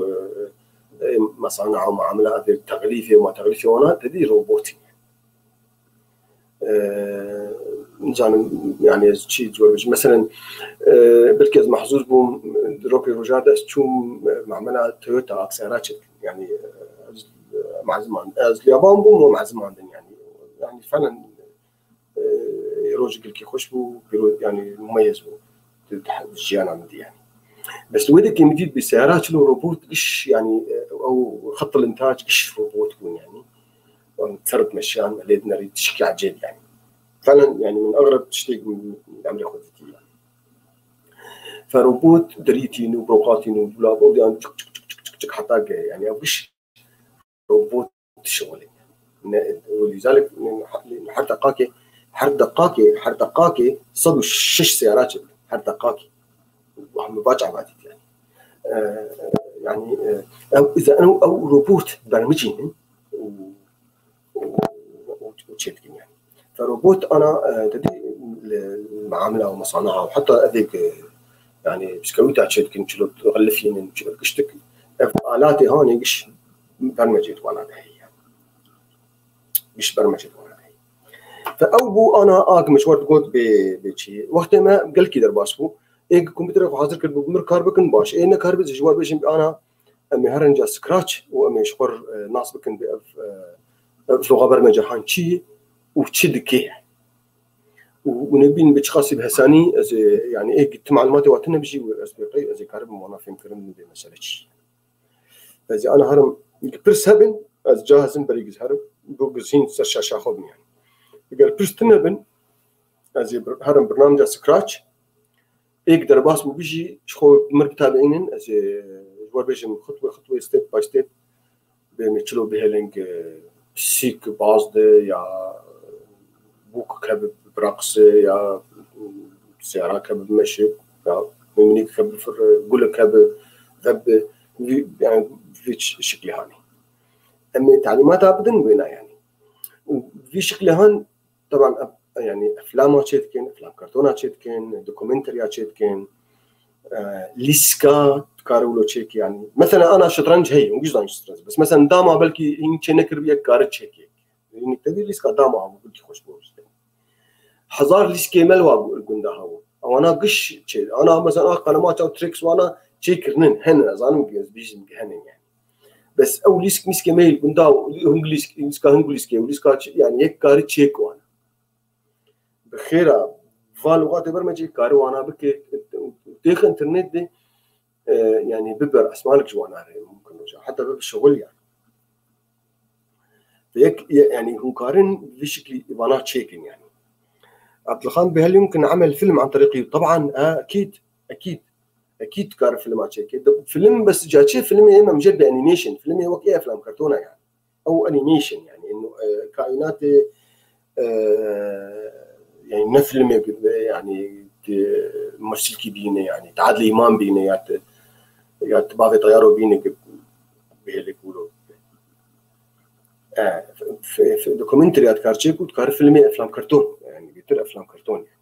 مصانع ومعاملات تغليفيه وما تغليفيه وانا تديد روبوتي يعني شيء مثلا بالكز محظوظ بوم روكي روجادا شوم معملة تويوتا اكسيرات يعني مع زمان از اليابان بوم مع زمان يعني فعلا روج كي خوش بو يعني مميز بو الجيان عندي يعني بس ودك يمديد بسيارات له روبوت ايش يعني او خط الانتاج ايش روبوت يكون يعني تفرد مشان اللي نريد تشكي عجيب يعني فعلا يعني من اغرب تشتيق من العمليه خذتي يعني فروبوت دريتين وبروقاتين ودولاب يعني حتى يعني اوش روبوت شغل ولذلك حر دقاقي صدوا 6 سيارات حر دقاقي واحد مباجع بعد يعني يعني او اذا انا او روبوت برمجين وتشيتكن يعني فروبوت انا تدي المعامله ومصانعها وحتى هذيك يعني بسكويت تشيتكن شلو تغلفين شلو كشتك آلاتي هون قش برمجه وانا هي قش برمجه وانا هي فاو بو انا مشوار تقول بشي وقت ما قال كي درباسبو اي كمبيوتر حاضر كل بمر كاربكن باش اي كارب جواب باش انا امي هرنجا سكراتش وامي شخر ناس بكن في لغه برمجه هانشي وتشدكي ونبين بتشخاصي بهساني يعني ايه قلت معلوماتي وقتنا بيجي اسبقي زي كارب وانا فهم كرم بمسالتش فزي انا هرم برس هبن از جاهزن بريق هرم بوجزين سرشاشه خذني يعني قال برس تنبن از هرم برنامج سكراتش يقدر باس بيجي شخو مرتابعين از جوار بيجي خطوه ستيب باي ستيب بمثلو بهلينج سيك باز يا بوك كاب برقص يا سيارة كاب مشي يا مني كاب قول كاب ذب يعني في شكل هاني أما تعليماتها بدن وينا يعني وفي شكل هان طبعا يعني أفلام تشيتكن أفلام كرتونات تشيتكن دوكيومنتري تشيتكن ليسكا كارولو تشيك يعني مثلا أنا شطرنج هي مش دانش شطرنج بس مثلا داما بلكي يمكن نكر بيك كار تشيك يعني تدي ليسكا داما بقول خوش بوش حزار ليسكي ملوا الجندا هو او انا قش انا مثلا قنوات او تريكس وانا تشيكرنن هنا زانم بيجي هنا يعني بس او ليسك مسكي ميل جندا هم ليسكا هم ليسكا يعني هيك كار تشيك وانا بخيره فالوغات برمجي كار وانا بك تيخ انترنت دي يعني ببر اسمالك جوانا ممكن حتى بالشغل يعني يعني هم كارن بشكل وانا تشيكن يعني عبد الخان بهل يمكن عمل فيلم عن طريقي طبعا اكيد كار فيلمات شيء فيلم بس جاتشي فيلم اما مجرد انيميشن فيلم هو كيف افلام كرتونه يعني او انيميشن يعني انه كائنات يعني من فيلم يعني ممثل كي بينه يعني تعادل امام بينه يا تباغي طياره بينه بهل يقولوا في دوكيومنتريات كارتشيك وتكار فيلم افلام كرتون يعني بيتر افلام كرتون يعني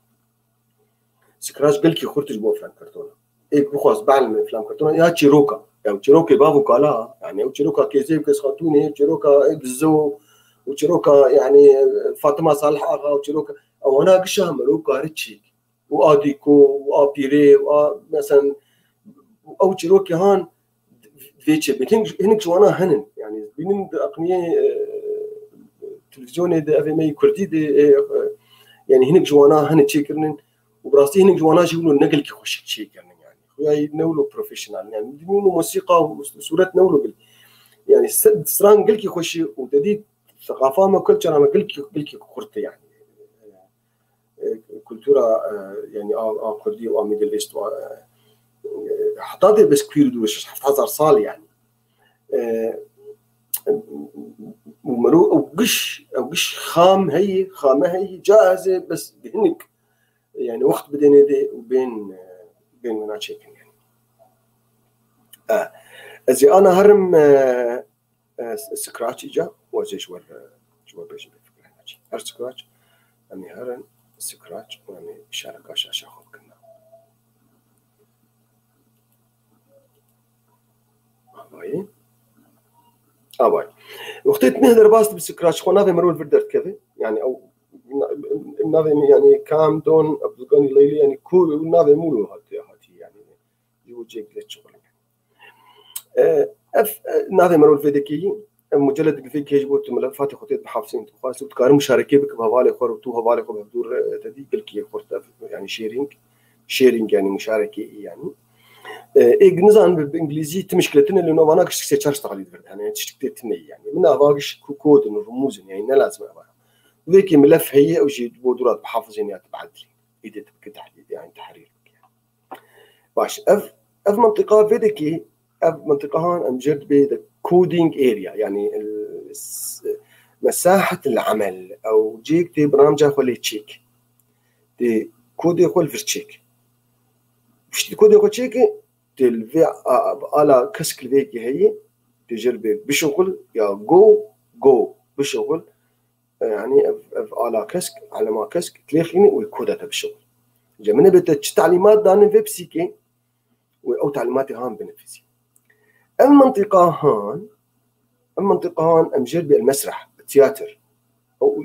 سكراش قال كي خرطش بو افلام كرتون ايه بخواص بعلم افلام كرتون يا تشيروكا يعني تشيروكي بابو كالا يعني وتشيروكا كيزيب كيس خاتوني تشيروكا بزو وتشيروكا يعني فاطمه صالح اغا وتشيروكا او انا قشامل كارتشيك واديكو وابيري مثلا او تشيروكي هان فيتش هنك جوانا هنن يعني بين اقنيه تلفزيون ده افي مي كردي دي يعني هنك جوانا هن تشيكرن وبراسي هنك جوانا جيولو نقل كي خوش تشيكرن يعني خويا نولو بروفيشنال يعني دينو موسيقى وصوره نولو يعني سران قال كي خوش وتدي ثقافة ما كل أنا قلت كورتي يعني كولتورا يعني كردي وميدل إيست حطاتي بس كبير دوش 1000 صال يعني ومرو أو قش خامة هي جاهزة بس بهنك يعني وقت بدين دي وبين منها تشيكن يعني زي أنا هرم سكراتش إجا وزي شوار بيجي بفكرة هناجي هر سكراتش أمي هرن سكراتش وأمي شارك عشان خو كنا باي وقتت نهدر باست بالسكراتش خو نافي مرول فردرت كذا يعني أو نافي يعني كام دون أبغاني ليلي يعني كل نافي مولو هاتي يعني يوجيك للشغل نافي مرول فيديكي مجلد في كيجبوت ملفات خطيت بحافظين تخاص وتكار مشاركة بك بهوالي خور وتو هوالي خور بدور تدي كل خورت يعني شيرينج يعني مشاركة يعني نظام بالإنجليزي تمشكلتنا اللي نو أنا كش تشارج تقليد فرد يعني تشتكتني يعني من أباقش كود الرموز يعني لازم أبغى ذيك ملف هي أو شيء بودرات بحافظين يعني تبعدلي إذا تبكي تحديد يعني تحرير يعني باش أف منطقة فيديكي منطقة هون أمجد بيد كودينج اريا يعني مساحة العمل أو جيك تي برنامج خلي تشيك تي كودي خل في تشيك مش كودي خل تشيك تلفي على كسك الفيكي هي تجربة بشغل يا جو بشغل يعني على كسك على ما كسك تلاقيني ويكودها بشغل جمنا بتش تعليمات دان في بسيكي أو تعليمات هان بنفسي المنطقة هان أمجد بالمسرح التياتر أو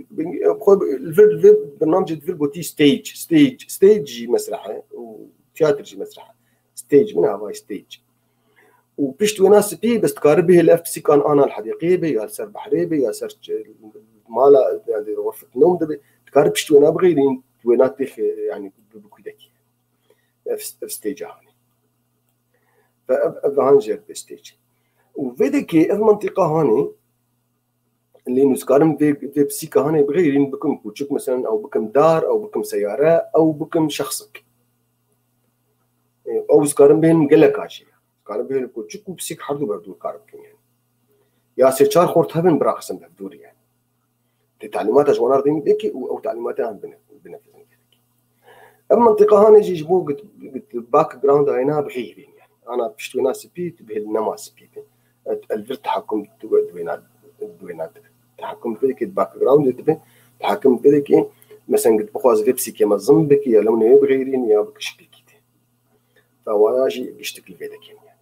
برنامج الفيربوتي ستيج مسرح وتياتر مسرح ستيج منها هاي ستيج وبيشتوي ناس بي بس تقاربه الأف سي كان أنا الحديقية بي يا سر بحري بي يا سر مالا يعني غرفة نوم دبي تقارب بيشتوي أنا بغيرين توينات يعني بكودك في ستيج هاني فأبهانجر بستيج وفيديكي المنطقة هاني اللي نسكارم في بسيكا هاني بغيرين بكم كوتشك مثلا أو بكم دار أو بكم سيارة أو بكم شخصك أو سكارم بين مقلة كاشي سكارم بين كوتشك وبسيك حردو بردو كاربكم يعني يا سيشار خورت هبن براقسم بردوري يعني تعليمات أجوانار ديني بيكي أو تعليماتها بنفذن المنطقة هاني يجيبوا قد باك جراوند هنا بغيرين يعني أنا بشتوي ناس بيت بهالنماس بيت الفير تحكم دوينات تحكم فيك باك جراوند تبي تحكم فيك مثلا قد بخواز فيبسي كما زنبك يا لونه بغيرين يا بكشكل كده فواجي بيشتكل فيك يعني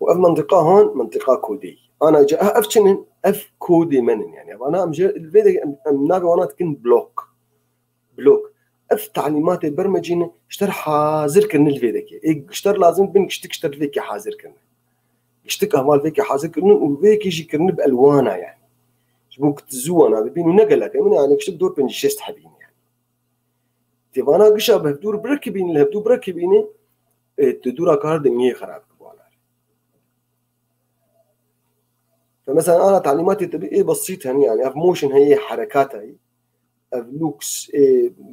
والمنطقة هون منطقة كودي أنا جاء أفشن أف كودي منن يعني أنا أمجد الفيديو نابي وانا تكن بلوك أف تعليمات البرمجين اشتر حاضر كرن الفيديك اشتر لازم بين اشتر فيك حاضر كرن اشتك أهمال فيك حاضر كرن وفيك يجي كرن بألوانه يعني شبوك تزوانا بين ونقلك يعني اشتك دور بين شيست حبين يعني تبانا قشة بهدور بركبين الهبدور بركبينه تدور كارد مية خراب كبوانا فمثلا أنا تعليماتي تبي بسيطة يعني أف موشن هي حركاتها أف لوكس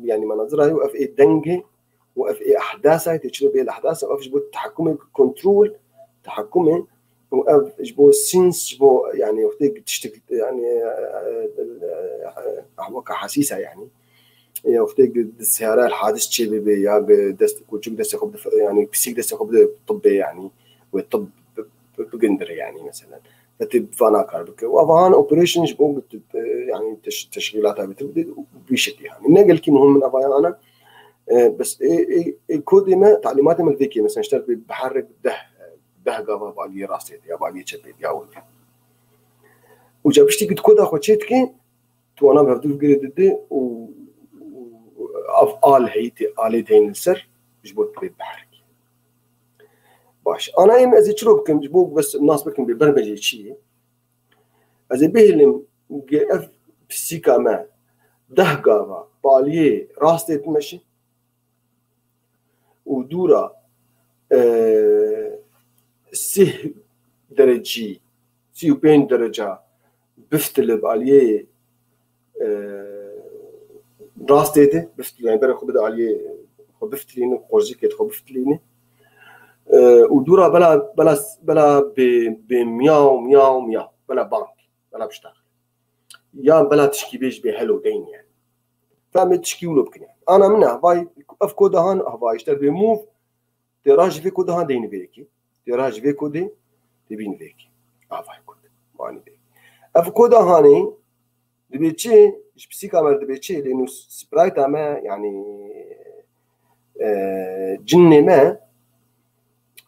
يعني مناظرها وأف دنجة وأف أحداثها تشرب بها الأحداث وأف جبو تحكمي كنترول تحكمي وأف جبو سينس جبو يعني وقتك تشتغل يعني أحوك حسيسة يعني وقتك السيارة الحادث شيء بي يا بدست كوتشك دست خب يعني بسيك دست خب طبي يعني والطب بقندر يعني مثلا فتبفانا كاربك وأفان أوبريشن جبو يعني تشغيلاتها بتبدأ بشكل يعني النقل كي مهم من أفايا أنا بس الكود ما تعليمات من ذيك مثلا اشتغل بحرك ده قابا باقي راسي يا باقي شبيت يا ولد وجابشتي قد كود أخو شيتكي توانا بهدو قريد و أفعال هيتي آلتين السر جبوت بيت بحرك باش أنا إما إذا شروبكم جبوك بس الناس بكم بالبرمجة شيء إذا بيهلم جاف بسيكا ما ده قابا باليه راسته تمشي ودورا سه درجي 30 درجة بفتل باليه راستيده بفتل يعني برا خبدا عليه خبفتلينه قرزيكت خبفتلينه ودورا بلا بمياو مياو مياو بلا بانك بلا بشتغل يا بلا تشكي بيش بهلو دين يعني فما تشكي ولو بكن يعني انا من هاي افكو دهان هاي اشتر بموف تراج في كود هان دين بيكي تراج في كود تبين بيكي هاي كود ماني بيكي افكو دهاني دبيتشي ايش بسيكا مال دبيتشي لانه سبرايت ما يعني جني ما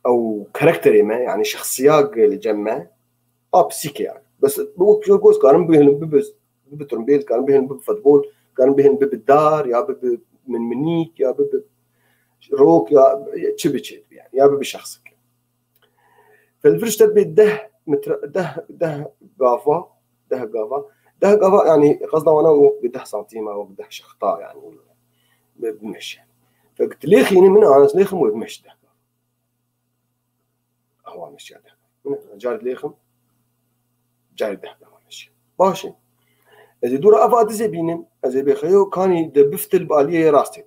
او كاركتري ما يعني شخصيات الجمع بسيكي يعني بس بوك شو جوز كانوا بيهن ببس بترمبيل كانوا بيهن بفوتبول كانوا بيهن بالدار يا من منيك يا روك يا تشبي يعني يا بشخصك فالفرش تبي ده قافا ده قافا يعني قصده وانا بده سنتيمة او بده شخطاء يعني بمشي يعني فقلت ليه خيني من انا ليخم وبمشي ده هو مشي ده جارد ليخم جارد ده مشي باشي إذا دورا أفا أدزي بينم إذا بيخيو كاني دبفتل باليه راستي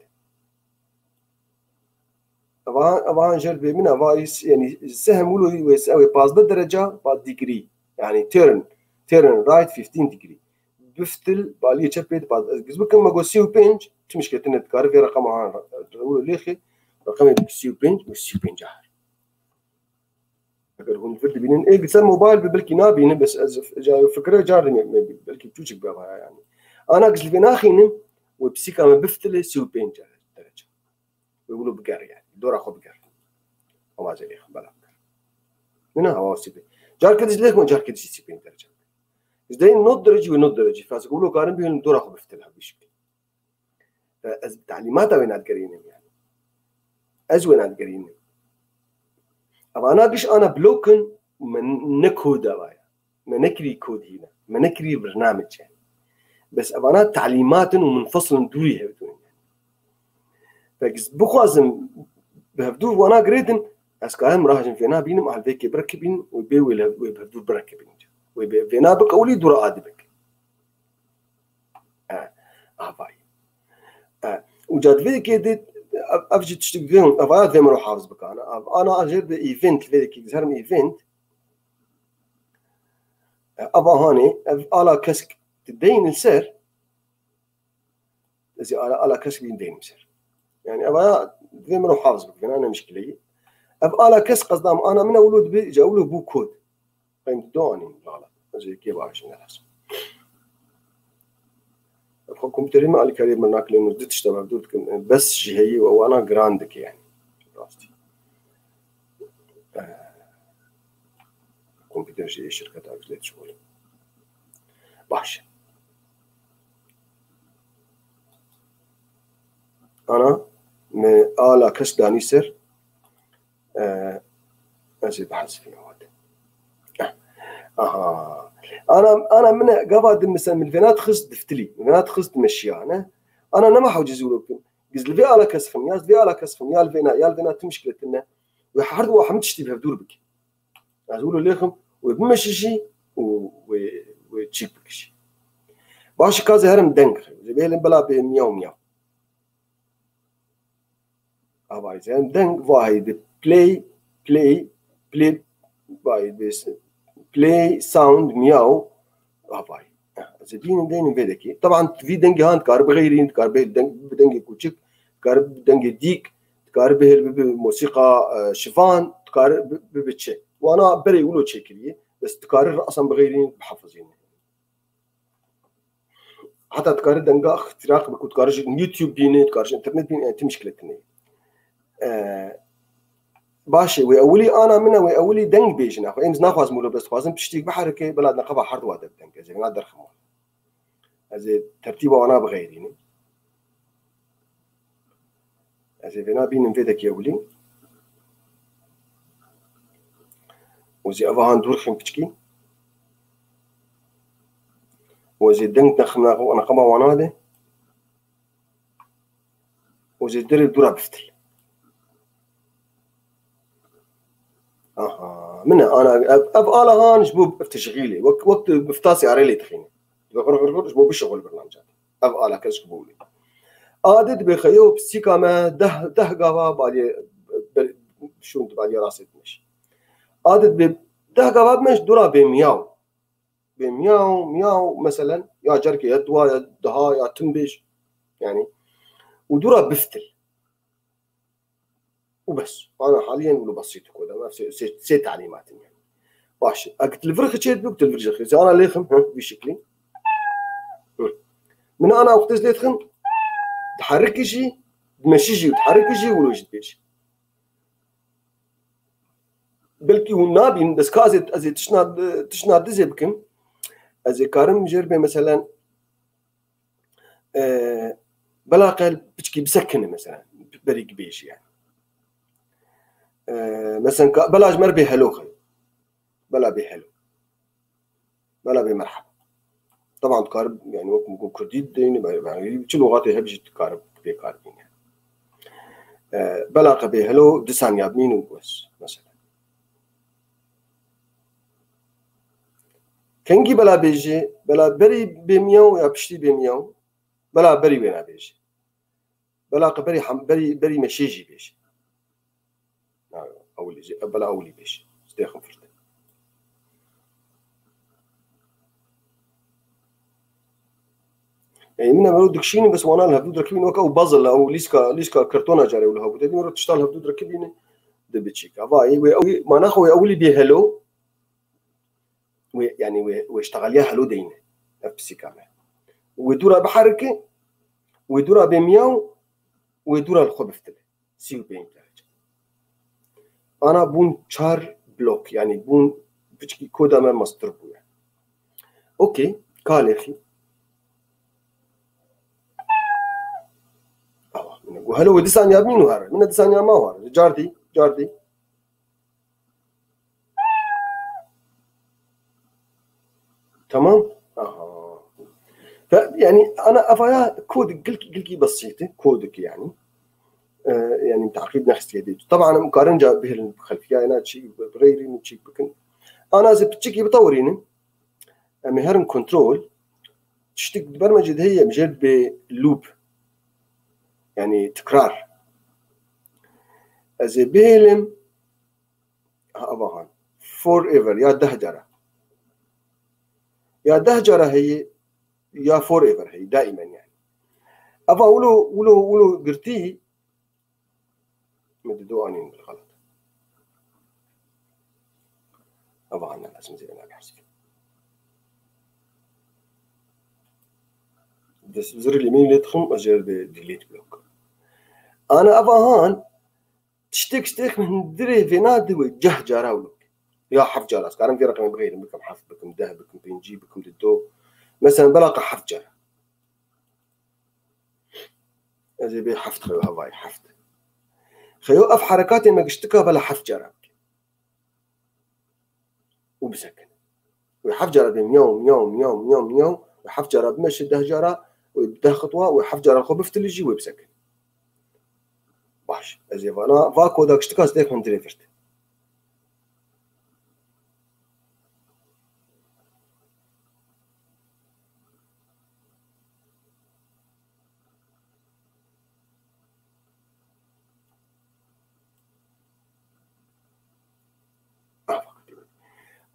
أفا جل بمن أفا يعني السهم ولو يساوي باز بالدرجة بعد ديجري يعني تيرن رايت 15 ديجري بفتل باليه شبيت بعد جزء كم ما جو سيو بينج مش كتنة تكار في رقم عن تقول ليخي رقم سيو بينج وسيو بينج أقول هون فرد بينن إيه قصة موبايل ببلكي نابين بس فكرة جاري بلكي بتوجك بابها يعني أنا قصدي بناخينم وبسيكا من بفتل سيو بينج درجة ويقولوا بقر يعني دور أخو بقر وما زي ليخ بلا بقر منها هوا سيبي جار كدش ليخ من جار كدش سيو بينج درجة إزاي نوت درجة ونوت درجة فاسقولوا قارن بيهم دور أخو بفتلها بشكل تعليماتها وين قرينم يعني أزوين قرينم أما أنا قش أنا بلوكن من نكود أبايا ما نكري كود هنا ما نكري برنامج يعني بس أنا تعليمات ومنفصل دوري هبدون يعني فقس بخوازم بهبدور وأنا قريدن أسكاهم راهجن فينا بينم على ذيك بركبين وبيوي بهبدور بركبين وبينا بك أولي دور عادي بك باي وجاد فيك يدت أفجد تشتغلون أفعال ذي مرو حافظ بك أنا أجرب إيفنت فيك يزهرم إيفنت أبا هاني على كسك تدين السر زي على كسك بيدين السر يعني أبا ذي مرو حافظ بك أنا مشكلة أبا على كسك قصدام أنا من أولود بيجاولوا بو كود فهمت دوني لا زي كيف عايشين الحسن الكمبيوتر ما الكريم من ناكل إنه دتش تبع دود بس شيء وأنا جراندك يعني راستي كمبيوتر شيء شركة تعرف شغل باش أنا من آلا كش داني سر أجي بحث فيه هذا أنا من قبل مثلا من الفينات خص دفتلي الفينات خص تمشيها أنا ما حوجز لكم جز الفي على كسفن يا الفي على كسفن يا الفينات مشكلة لنا وحرد واحد تشتبه بدور بك أقوله ليكم وبمشي شيء وتشيك بك شيء باش كذا هرم دنك زبيل بلا بمياو مياو أباي زين دنك واحد بلاي باي بس بلاي ساوند مياو أباي زبين دين فيدكي طبعا في دنج هاند كارب غيرين كارب دنج كوتشك كارب دنج ديك كارب موسيقى شفان كارب بتشي وانا بري يقولوا تشيكلي بس تكارر اصلا بغيرين بحفظين حتى تكارر دنجا اختراق بكو تكارر يوتيوب بيني تكارر انترنت بيني انت مشكلتني باشي ويقولي انا منه ويقولي دنج بيجنا اخو امز ناخذ مولو بس خوازم بتشتيك بحركه بلادنا قبا حرد وادب دنج زي ما درخم هذا ترتيبه وانا بغيرين هذا بينا بين فيدك يقولي وزي أفهان دورخم بتشكي وزي دنك نخنا وأنا قما وناده وزي درب دورا بفتل من انا ابقى لهان جبو بتشغيلي وقت بفتاسي اريلي تخيني جبو بشغل برنامجات ابقى لك جبو لي عادت بخيو بسيكا ما ده قابا بالي شو بالي راسي مش عادت ده قابا مش دورا بمياو مياو مثلا يا جركي يا دوا يا دها يا تنبش يعني ودورا بفتل وبس انا حاليا ولو بسيط كذا ما سي تعليمات يعني باش اكت الفرخ تشيت بوك الفرخ انا ليخم بشكلي من انا وقت ليتخم تحرك شيء تمشي شيء وتحرك شيء ولو جديش بلكي ونابين بس كازت ازي تشناد دزي بكم ازي كارم جربه مثلا بلا قلب بتشكي بسكنه مثلا بريق بيش يعني مثلا بلاش مربي هلو خي بلا بهلو بلا بمرحبا طبعا تقارب يعني وقت كرديد يعني شو لغاتي هبجي تقارب بيقاربين يعني بلا قبي هلو دسان يابمين وبس مثلا كنجي بلا بيجي بلا بري بميو يا بشتي بميو بلا بري وين بيجي بلا قبري بري مشيجي بيجي اولي بلا اولي بيجي استيخم فرد يعني من مرو دكشيني بس وانا لها بدو ركبين وكا وبازل او ليسكا كرتونه جاري ولا هو بدي مرو تشتغل لها بدو ركبين دبتشيك افاي وي ما ناخو اولي بي هلو يعني واشتغل يا هلو دينه نفسي كامل ودورا بحركه ودورا بمياو ودورا الخو بفتله سيو بين درجه انا بون چار بلوك يعني بون بچكي كودا ما ماستر بو يعني. اوكي كالفي وهلو ودي ثانيه منو هذا من ثانيه ما هو جاردي تمام فيعني انا افايا كود قلكي بسيطه كودك يعني يعني تعقيد نفس يدي طبعا مقارنه به الخلفيه انا شيء بغيري شيء بكن انا زي بتشكي بطوريني مهرم كنترول تشتك برمجه هي مجرد بلوب يعني تكرار زي بيلم اباهان فور ايفر يا دهجره هي يا فور ايفر هي دائما يعني ابا ولو قرتي مددو اني بالغلط ابا انا لازم زي انا بحسب بس زر اليمين اللي تخم اجل بديليت بلوك انا ابا هان تشتك من دري فيناد وجه جاراولو يا حرف جاراس كان في رقم بغير بكم حرف بكم ده بكم بنجي بكم دو مثلا بلاقي حرف جار زي بي حفت خيو هواي حفت خيو اف حركاتي ما قشتكها بلا حرف جار وبسكن وحرف جار بميوم وحرف جار بمشي ده جارا وده خطوه وحرف جار خو بفتل يجي وبسكن باش زي انا فاكو داك اشتكاس ديك من دريفرت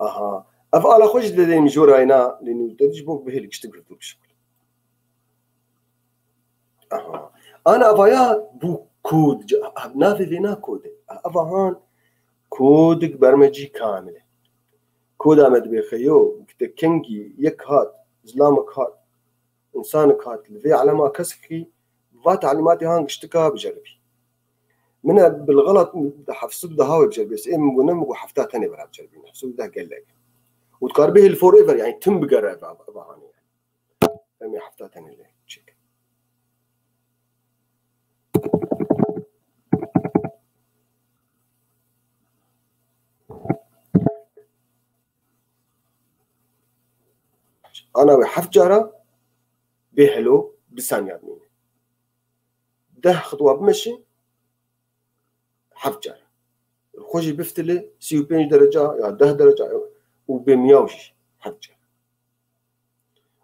اها افعل خوش ددين جورا هنا لانه تجبوك به اللي تشتغل في الشغل اها انا افايا بو كود نافي فينا كود افهان كودك برمجي كامله كود امد بخيو كنجي يك هات زلامك هات انسانك هات في علامه كسكي فا تعليماتي هان اشتكى بجربي من بالغلط حفصل ده هاوي بجربي بس ام ونم وحفتات ثانيه برا بجربي حفصل ده قال لك وتقار به الفور ايفر يعني تم بقرب ابهان يعني حفتات ثانيه لك تشيك انا وحف جارة بهلو بثانية مني ده خطوة بمشي حف جارة خوشي بفتله 35 درجة يا 10 درجة وبمياوش حتى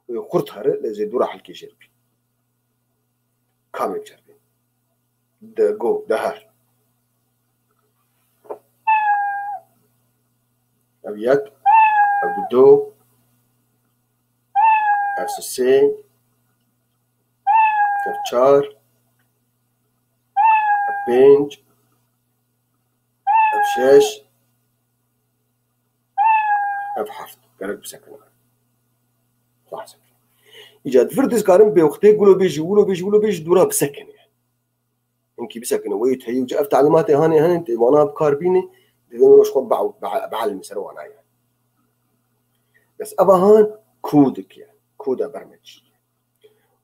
وقرت هره لزي دورا حلقي جربي كامل جربي ده جو دهر أبيك أبدو أرسسين أبشار أبينج أبشاش أبحفت قرق بسكن صح سكن إيجاد فردس كارم بوقتي قولوا بيجي دورها بسكن يعني إنكي بسكن ويت هي وجاء تعليماتي هاني أنت وأنا بكاربيني دلنا مش خد بعلم سروان يعني بس أبا هان كودك يعني كودا برمج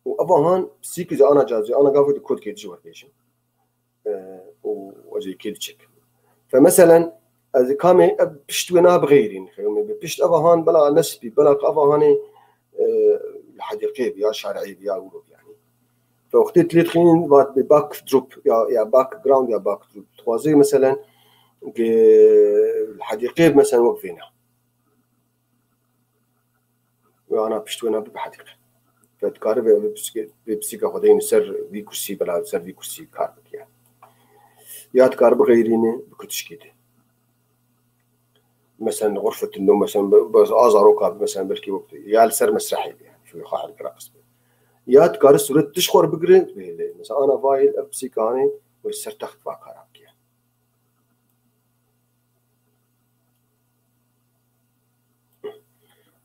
وأبا هان بسيك إذا أنا جاهز أنا قافل الكود كيد جوار بيشن وأجي كيد تشيك فمثلا إذا كامي بشتوينا بغيرين بشت أبا هان بلا نسبي بلا أبا هاني الحديقي بيا شارعي بيا أقوله يعني فوقت تلي تخين باك دروب يا باك جراوند يا باك دروب توازي مثلا الحديقي مثلا وقفينا وأنا بشتوينا بحديقة فتكارب بسيكا خدين سر في كرسي بلا سر في كرسي كاربك يعني يا تكارب غيريني بكتشكيده مثلا غرفة النوم مثلا بس أزاروكا مثلا بركي وقت يا السر مسرحي يعني شو خاحر كراقص يا تكار السورة تشخر بقرن مثلا أنا فايل بسيكاني والسر تخت باكارك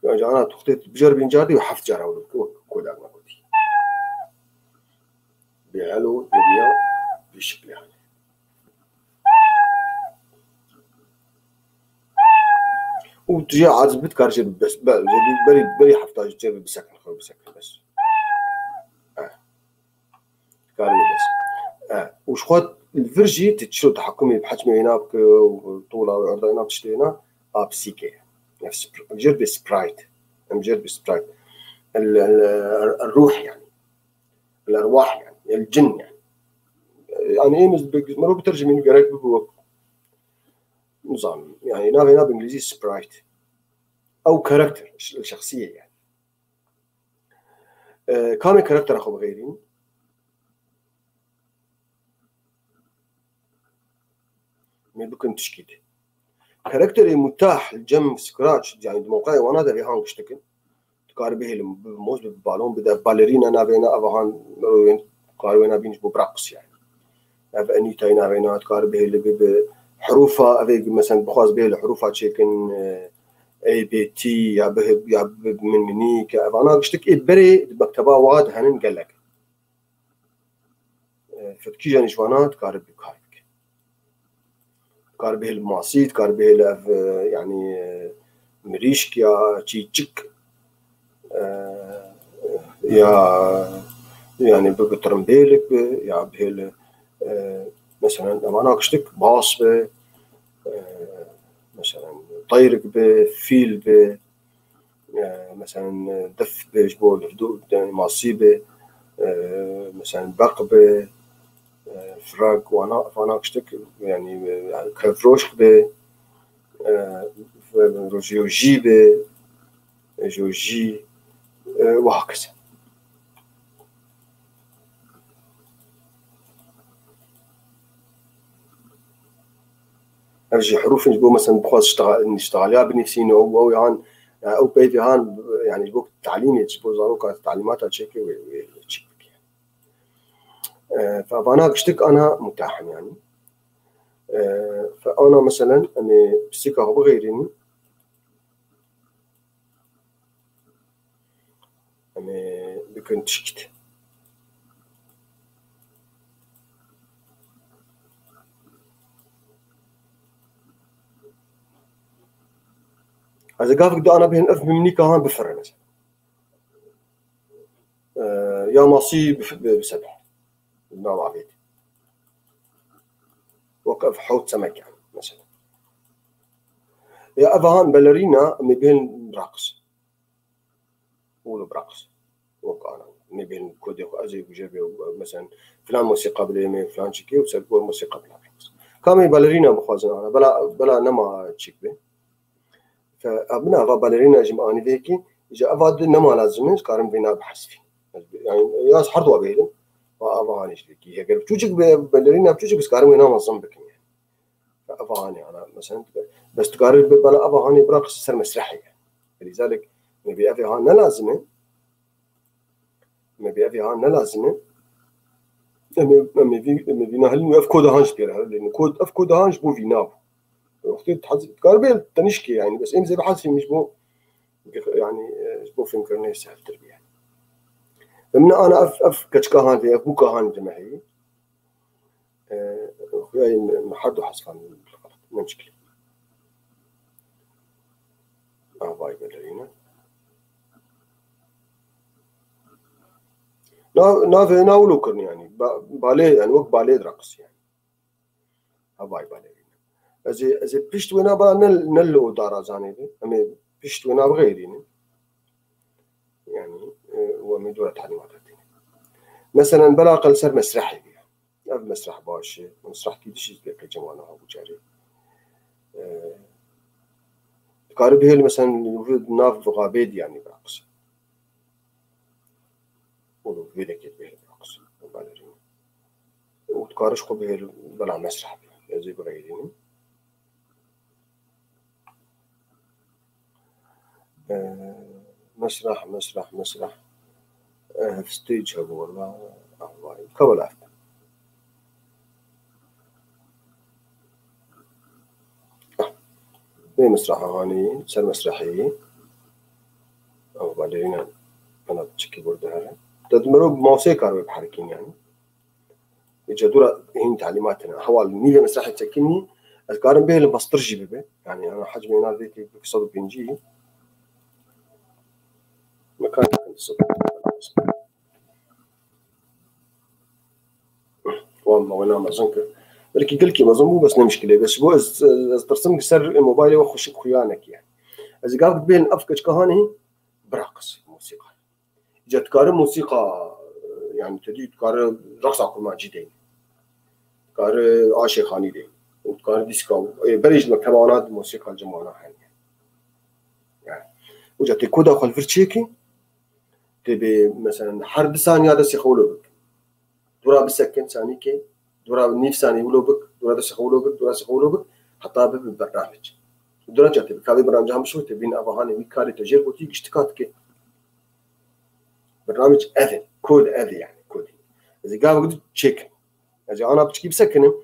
يعني أنا تختت بجربين جادي وحفت جارو كل أنا قلتي بيعلو دنيا بشكل يعني وتجي عازبت كارجي بس بري حفتاج جرب بسكن خو بسكن بس كاري بس وش خد الفرجي تشو تحكمي بحجمي هناك وطولة وعرضة هناك تشتينا بسيكي نفس جرب سبرايت جرب سبرايت الروح يعني الأرواح يعني الجن يعني إيه مرو بترجم من قريب بقول نظام يعني هنا بالإنجليزي سبرايت أو كاركتر الشخصية يعني كامل كاركتر أخو بغيرين ما بكون تشكيد كاركتر متاح الجم سكراتش يعني موقعي وانا ده بيهان قشتكن تقاربه الموز بالبالون بدا باليرينا نابينا ابهان مروين قاربنا بينج برقص يعني اباني تاينا بينا تقاربه اللي بحروفها ابي مثلا بخواز به الحروف تشيكن اي بي تي يا به يا من منيك انا قشتك بري مكتبه واد هنن قال لك فتكي جاني شوانات قارب بكاي كاربه المعصيد كاربه يعني مريشك يا تشيتشك يا يعني بترمبيلك يا بهل مثلا انا قشتك باص به مثلا طيرك بفيل به مثلا دف بجبول الهدوء يعني معصيبه مثلا بق به فراق وانا قشتك يعني كفروش به جيوجي به جوجي وهكذا ارجي حروف نجبو مثلا بخواز نشتغل يا بنفسي او يعني او بيتي هان يعني جبوك تعليمي تجبو زاروكا تعليمات تشيكي وتشيك فانا قشتك انا متاح يعني فانا مثلا انا بسيكا هو بغيريني انا بكون تشكت إذا قافك دو أنا بهن أف مني كهان بفر مثلا يا ماصي بسبح بالنوع عبيد وقف حوت سمك يعني مثلا يا أفهان باليرينا مبين برقص قولوا برقص وقانا مبين كودي أزي وجبي مثلا فلان موسيقى باليمين فلان شكي وسلقوا الموسيقى بالرقص كامي باليرينا بخوازن انا بلا نما تشيك بي فابنا افا باليرينا جمعاني ذيكي اجا افاد نما لازمين كارم بينا بحسفي يعني ياس حرضوا بيهم وافا هانيش ذيكي هي قرب تشوجك باليرينا بتشوجك بس كارم ينام الزنبك يعني افا هاني انا مثلا بس تقارب بلا افا هاني براقص سر مسرحي لذلك نبي افي هان لازمه نبي افي هان لازمه أمي فينا هل نوقف كود هانش كده لأن كود أف كود هانش بو فيناب وقت تحز كاربيل تنشكي يعني بس إمزي بحس مش بو يعني بو فينكر نيس التربية يعني فمن أنا أف كتشكا هان في أف بوكا هان جماعي أخويا محدو حسفان بالغلط ما مشكلة باي بالرينا نا ناولو كرني يعني باليه يعني وقت باليه رقص يعني باي باليه از بيشت وينا با نلو دارا زاني دي أمي بيشت وينا بغيرين يعني ومدورة تعليمات الدين مثلا بلا أقل سر مسرحي يعني مسرح باشي مسرح كيدش يزبق جمانا أبو جاري قارب هيل مثلا ناف غابيد يعني برقص ولو فيدا كيد بهيل برقص وبالرين وتقارش خو بهيل بلا مسرح زي بغيرين مسرح في ستيج هبو والله قبل أفتح بين مسرح هاني سر مسرحي أو بالرين أنا بتشكي بردها تدمروا بموسيقى بحركين يعني يجدورا هين تعليماتنا حوالي نيفي مسرحي تكني أذكارن به المسترجي ببه يعني أنا حجمي نار ذيك بكسر بنجي مكان الصوت والله وانا مازنك لكن قلت ما زنبو بس مشكلة بس بو ترسم سر موبايلي وخش خيانك يعني إذا قابلت بين أفكش كهاني براقص موسيقى جت كار موسيقى يعني تدي كار رقص أكو ما جدين كار عاشقاني دي وكار ديسكو بريج مكتبانات موسيقى الجمانة يعني وجت كودا خلف الشيكي تبي مثلا حرب ثانية هذا سيخولو بك دورا بسكن ثاني كي دورا نيف ثاني ولو بك دورا سيخولو بك حتى بالبرنامج دورا جت بكابي برنامج هم شو تبين أبغاني ويكاري تجربة تيجي اشتكات كي برنامج أذن كود أذن يعني كود إذا قام قد تشيك إذا أنا بتشكي بسكنه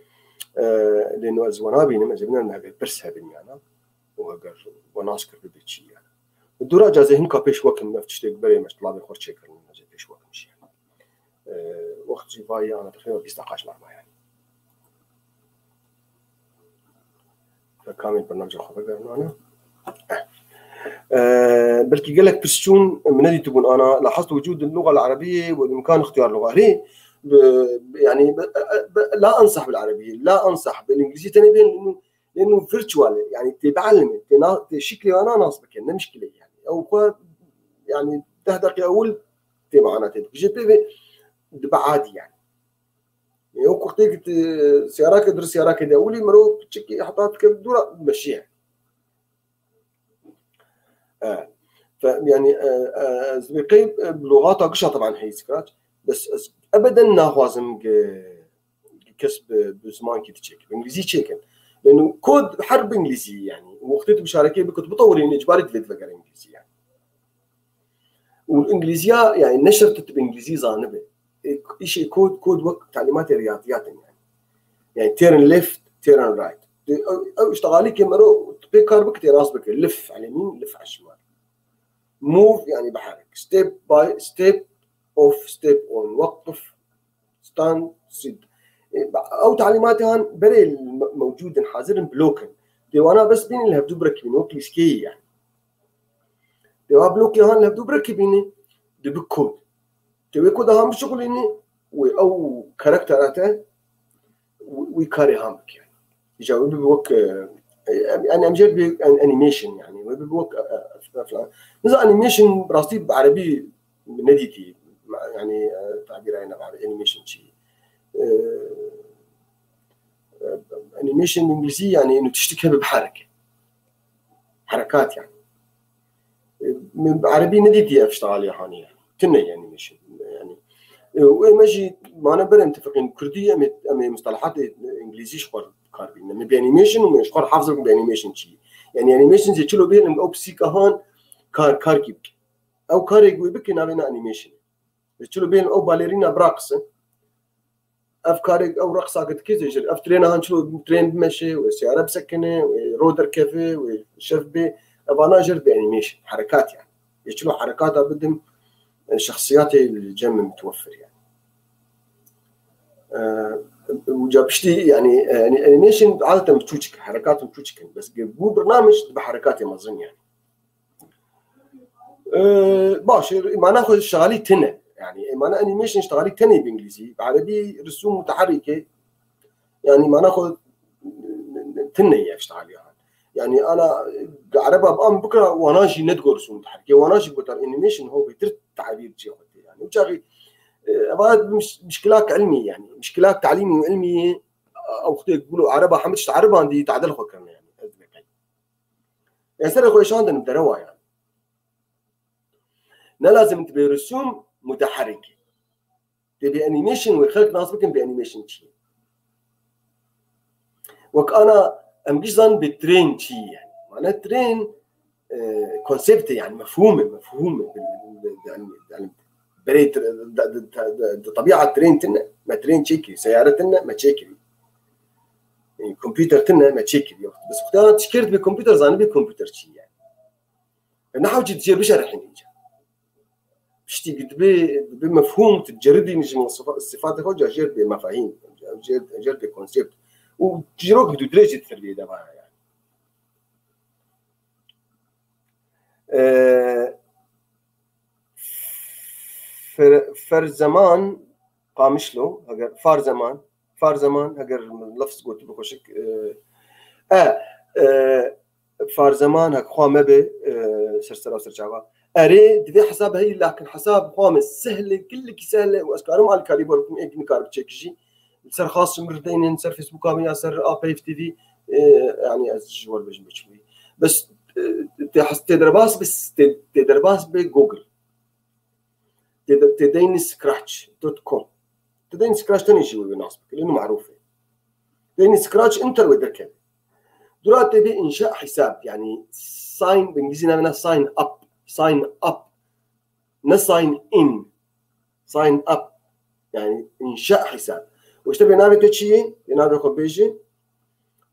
لأنه أزوانا بينهم إذا بدنا نهجر برسها بيننا وهجر وناسكر ببيتشي يعني الدورة جازه هن كابيش وقت ما فتشتك بري مش طلع بخور تشيكر من هذا بيش وقت مش يعني وقت جفاية أنا تقريبا 15 مرة يعني فكامل برنامج الخبر أنا بلكي قال لك بشتون من هذه تبون أنا لاحظت وجود اللغة العربية وبإمكان اختيار لغة ليه يعني لا أنصح بالعربية لا أنصح بالإنجليزية تاني لأنه فيرتشوال يعني تتعلم شكلي أنا ناصبك يعني مشكلة يعني أو يعني تهدق أول معنا تبقى عادي يعني هو كختيك سيارات درس سيارات كده أولي مرو تشكي حطات كده دورة مشيها فيعني زبيقي بلغاتها قشة طبعا هي سكرات بس أبدا ناخوازم كسب بزمان كده تشيك بإنجليزي تشيكن لأنه كود حرب إنجليزي يعني وقتي بشاركي بكت بطورين إجباري تفيد فكر إنجليزي يعني والإنجليزية يعني نشرت بإنجليزي زانبه إشي كود وقت تعليمات رياضيات يعني تيرن ليفت تيرن رايت أو اشتغالي كمرو بيكار بك تراس بك لف على اليمين لف على الشمال موف يعني بحرك ستيب باي ستيب اوف ستيب اون وقف ستاند سيد او تعليمات هان بري موجود حاضر بلوكن وانا بس بين اللي هبدو بركبين وكلي سكي يعني دوا بلوكي هان اللي هبدو بركبين دي بكود تبي كود هان بشغل اني او كاركتراته ويكاري هامك يعني يجاوب بوك يعني امجد انيميشن يعني بوك مثلا انيميشن براسي بعربي نديتي يعني تعبير انا بعربي انيميشن شيء انيميشن بالانجليزي يعني انه تشتكي بحركه حركات يعني عربي نديتي اشتغل هاني يعني كنا انيميشن يعني وماجي ما انا بري متفقين كرديه ام مصطلحات انجليزي شقر كاربين من بانيميشن ومن شقر حافظ بانيميشن شيء يعني انيميشن زي تشلو بين او بسيكا هان كاركيب او كاريغ ويبكي نابنا انيميشن تشلو بين او باليرينا براقص افكارك او رقصه قد كذا يجري افترينا هنشلو ترين بمشي والسياره بسكنه ورودر كافي وشرف بي ابانا جرب انيميشن حركات يعني يشلو حركاتها بدهم شخصيات الجم متوفر يعني وجابشتي يعني انيميشن عاده متوشك حركات متوشك بس مو برنامج بحركات ما اظن يعني باش ما ناخذ الشغالي تنه يعني ما انا انيميشن اشتغالي تنه بالانجليزي بعربي رسوم متحركه يعني ما ناخذ تنه اشتغالي يعني انا عربها بقام بكره وانا جي ندقر رسوم متحركه وانا جي بتر انيميشن هو بيتر تعبير جي يعني وشاغي هذا مشكلات علميه يعني مشكلات تعليميه وعلميه او اختي يقولوا عربها حمدش عربها عندي تعدل فكرنا يعني سر اخوي شلون ندروا يعني لازم تبي رسوم متحركه تبي انيميشن ويخلق ناس بكم بانيميشن شيء وك انا امجزن بالترين شيء يعني معناه ترين كونسبت يعني مفهومه يعني بريت طبيعه ترين تنا ما ترين تشيكي سيارتنا ما تشيكي يعني كمبيوتر تنا ما تشيكي بس اختار تشكرت بكمبيوتر زاني بكمبيوتر شيء يعني نحاول تجير بشرح نيجا بشتي قد بمفهوم تجردي مش من الصفات هو جاجر بمفاهيم جاجر بكونسبت وتجروك بدو درجه التربيه ده يعني فر زمان قامشلو اگر فار زمان اگر لفظ قلت بخشك فار زمان هك خامه به سرسره وسرجاوا اري دي حساب هي لكن حساب خامس سهله كل سهله واسكارهم على الكاليبر يمكن كارب تشيكشي سر خاص مردين سر فيسبوك يا سر اب اف تي في يعني از جوال بجمع بس تدرباس بس تدرباس بجوجل تدين سكراتش دوت كوم تدين سكراتش تاني شيء بالنسبة لأنه معروفة تدين سكراتش انتر ودركه دلوقتي تبي إنشاء حساب يعني ساين بالإنجليزي نعملها ساين اب نا ساين اب يعني إنشاء حساب وش تبي نعمل تشيء نعمل خبيجي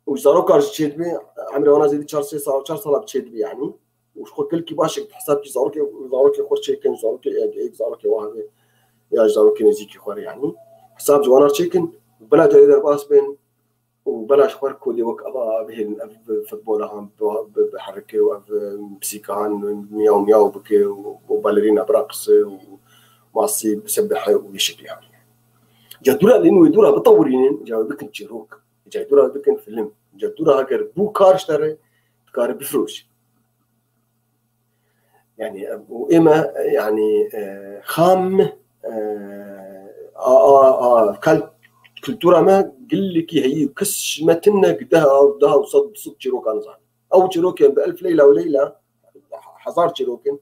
وزارو كارش تشيد بي عمري وانا زيد 4 سال بتشيد بي يعني وش خو كل كي باشك حساب كي زارو كي خورشي كان زارو كي زارو كي واحد يا زارو كي نزيكي خور يعني حساب جوانا تشيكن بلا جريدر باس بين وبلاش خور كودي وك ابا به فوتبول هم بحركه وبسيكان مياو مياو بكي وباليرينا برقص وماسي بسبح وبشكل يعني جدوره لانه يدوره بطورين جاوا بكن جيروك جاي دورا بكن فيلم جاي دورا اگر بو کار اشتري کار بفروش يعني واما يعني خام كالتورا ما قل لك هي كش متنا قدها وصد جيروك انزان او جيروك ب1000 ليله وليله حزار جيروكن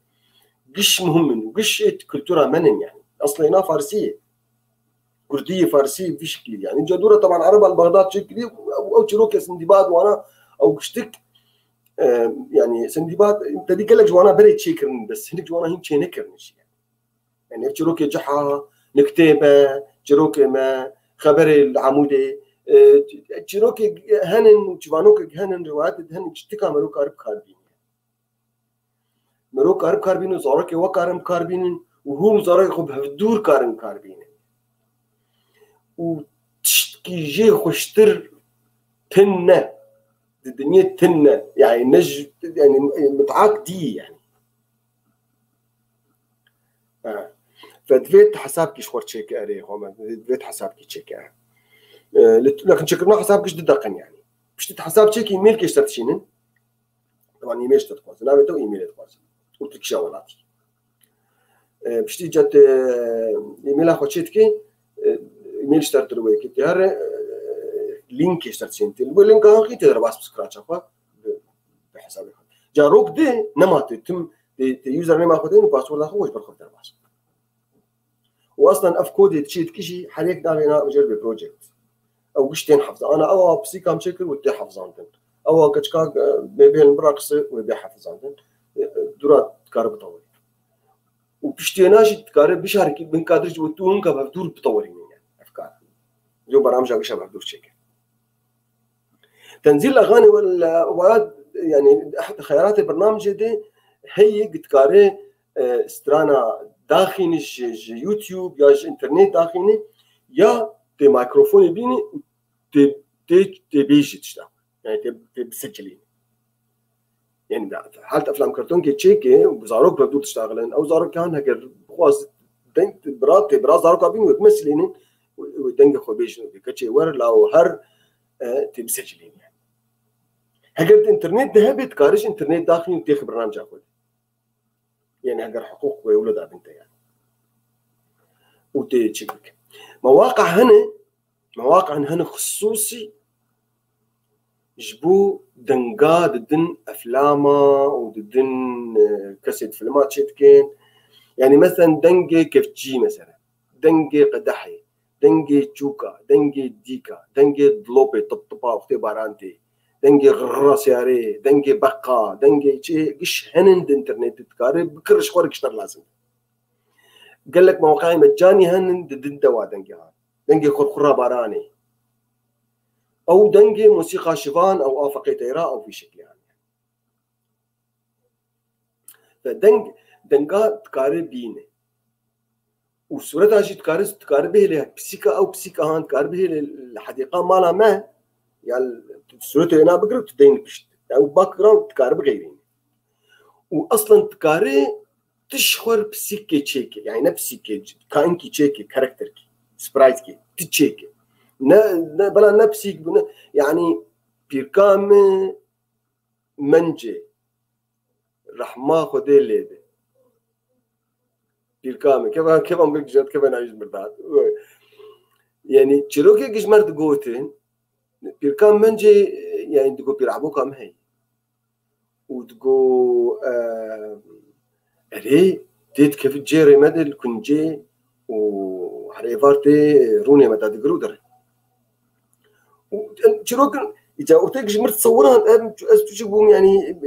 قش مهم وقش كالتورا منن يعني اصلا فارسيه كرديه فارسيه بشكل يعني جدوره طبعا عربها البغداد شكلي او تشيروكي سندباد وانا او قشتك يعني سندباد انت دي قال لك جوانا بري تشيكرن بس هناك جوانا هين تشينكرنش يعني تشيروكي جحا نكتيبه تشيروكي ما خبر العمودي تشيروكي هنن وجوانوك هنن روايات هنن تشتكى مروك عرب كاربين مروك عرب كاربين وزارك وكارم كاربين وهو زارك خب هدور كارم كاربين وتشتكي جي خوشتر تنة الدنيا تنة يعني نج يعني متعاق دي يعني فدفيت حسابك شوار تشيك اري هما دفيت حسابك تشيك لكن شكرنا حسابك دقن يعني باش تحساب تشيك ايميل كيش ترتشينن طبعا ايميل تتقاس انا تو ايميل تقاس قلت لك شغلاتي باش تيجي جات ايميل اخو تشيكي ايميل اشترت رويك تيار لينك اشترتين اللينك هاكي تقدر بس سكراتش اخو بحسابك جاروك دي نمط تم يوزر نيم اخذين وباسورد اخو واش بالخط درباس واصلا اف كود تشيت كشي حاليك دارينا مجرب بروجكت او قشتين حفظه انا او بسيكا مشكل ودي حفظانتن او كتشكا بين براكس ودي حفظانتن درات تكارب طوي وبشتيناش تكارب بشارك بن كادرج وتون كبدور بطورين يعني افكار جو برامج او شبه بدور شكل تنزيل الاغاني والواد يعني احد خيارات البرنامج دي هي قد استرانا داخلي يوتيوب يا انترنت داخلي يا تي ميكروفون بيني تي بيجي تشتغل يعني تسجلين يعني حالة افلام كرتون كي تشيكي وزاروك بدو تشتغلن او زاروك كان هكر خواص دنت براز زاروك بين وتمثلين ودنج خو بيجي كتشي ور لاو هر تمسجلين يعني هكر انترنت ده بيت كارش انترنت داخلي وتاخذ برنامج اخذ يعني هكر حقوق ويولد بنت يعني وتشيك مواقع هنا خصوصي جبو دنقا ضدن افلاما وضدن كاسيت فيلمات شتكين يعني مثلا دنقي كفتشي مثلا دنقي قدحي دنقي تشوكا دنقي ديكا دنقي دلوبي طبطبا وختي بارانتي دنقي غراس ياري دنقي بقا دنقي شي قش هنن انترنت تكارب بكرش خورك اشتر لازم قال لك مواقعي مجاني هنن ضدن دوا دنقي خرخرة باراني او دنقي موسيقى شيفان او افقي تيرا او في شكل يعني دنقا تكارب بينه وصورتها شي تكارب به لها بسيكا او بسيكا هان تكارب به الحديقه مالها ما يعني صورته هنا بقرا تدين بشت يعني باك جراوند تكارب غيرين واصلا تكاري تشخر بسيكي تشيكي يعني نفسي كانكي تشيكي كاركتركي سبرايتكي تشيكي بلا نفسي يعني بيركام منجي راح ماخذ الليبه بيركام كيف عم بيجد كيف انا مرتاح يعني تشيروكي كيش مرت قوتين بيركام منجي يعني تقول بيلعبوا كام هي وتقول اري تيت كيف جيري مدل كنجي وحريفارتي روني متى تقرودر وتشيروكي إذا قلت مرت تصورها تشوفهم يعني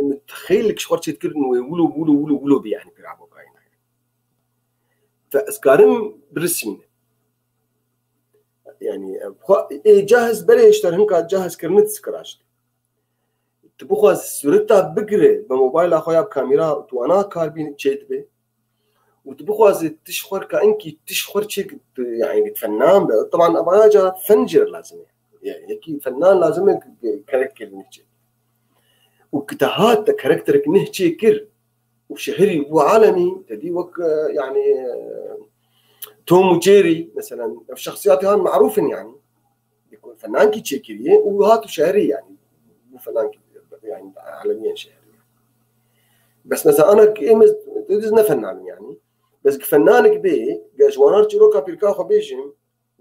متخيل لك شو تذكر إنه يقولوا يعني بيلعبوا كاين فأسكارم برسمين يعني جاهز بلا يشتر هنكا جاهز كرنت سكراش تبغى صورتها بقرة بموبايل أخويا بكاميرا وأنا كاربين تشيت به وتبغى تشخر كأنك تشخر شيء يعني فنان طبعا أبغى جا فنجر لازم يعني يكي فنان لازم كاركتر نحكي وكتهات كاركترك نحكي كر وشهري وعالمي تدي وك يعني توم وجيري مثلا الشخصيات هان معروفين يعني يكون فنان كي تشيكري وهاتو شهري يعني مو فنان يعني عالميا شهري بس مثلا انا دزنا فنان يعني بس فنانك بي جوانار تشيروكا بيركا خبيجم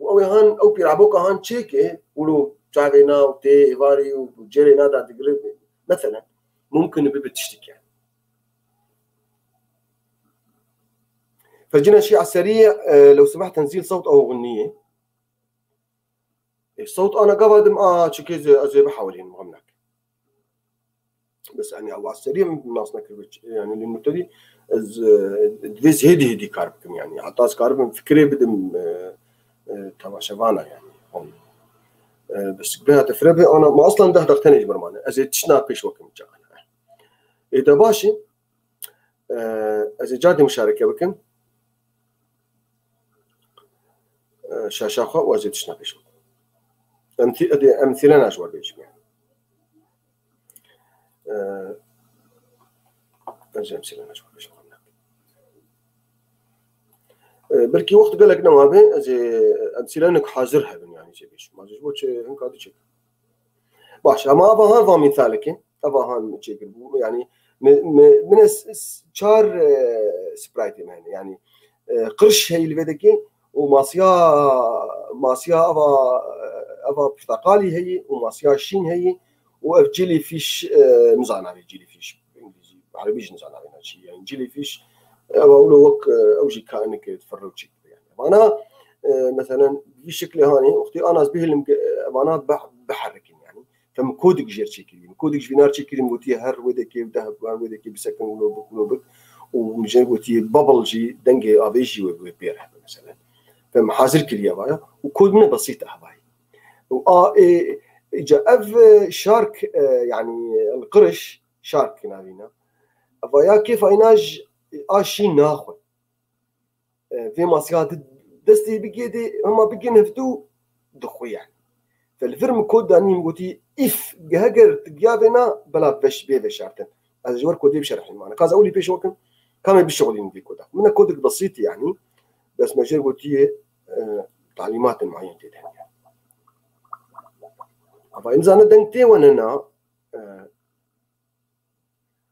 او هان او بيلعبوكا هان تشيكي ولو تشافينا وتي ايفاري وجيري نادا تقريب مثلا ممكن بتشتكي يعني فجينا شيء على السريع لو سمحت تنزيل صوت او اغنيه الصوت انا قبل تشكي زي بحاول هنا مغمنك بس يعني على السريع الناس نكربش يعني للمبتدئ دفيز هدي كاربكم يعني حتى كاربكم فكري بدم تبع شفانا يعني هون بس بها تفربه انا ما اصلا ده دختني برمانه ازيد تشناقش وقت مجانا اذا باشي ازيد جادي مشاركه بكم شاشاخه وازيد تشناقش امثله نشوار بيش يعني أجي أمثلة نشوف إيش قلنا بركي وقت قال لك نوع به أجي أمثلة إنك حاضرها يعني شيء بيش ما جزبوش إنك هذا شيء باش أما أبغى هذا مثالك أبغى شيء يعني من شار سبرايتي يعني قرش هي اللي بدك وماسيا أبغى افا برتقالي هي وماسياشين هي واف جيلي فيش نزاناري جيلي فيش بالانجليزي عربي نزاناري شيء يعني جيلي فيش اقولوا وك اوجي كانك تفرجي يعني انا مثلا في شكل هاني اختي انا به انا بحرك يعني فم كودك جير شكلي كودك فينار شكلي موتي هر ودك ذهب ودك بسكن ولوبك ومجي قلتي بابل جي دنجي افيجي وبيرح مثلا فمحاصر كليا بايا وكود من بسيطه هاي اجا اف شارك يعني القرش شارك نابينا افايا كيف ايناج اشي ناخذ في ماسيات دستي بقيدي هما بقين هفتو دخو يعني فالفيرم كود داني قلتي اف جهجر تجابنا بلا بش بشارتن هذا جوار كودي بشرح معنا كاز اولي بيش وكن كان بالشغل في كود من كود بسيط يعني بس ماشي قلتي تعليمات معينه يعني فإذا أنا دنتي وأنا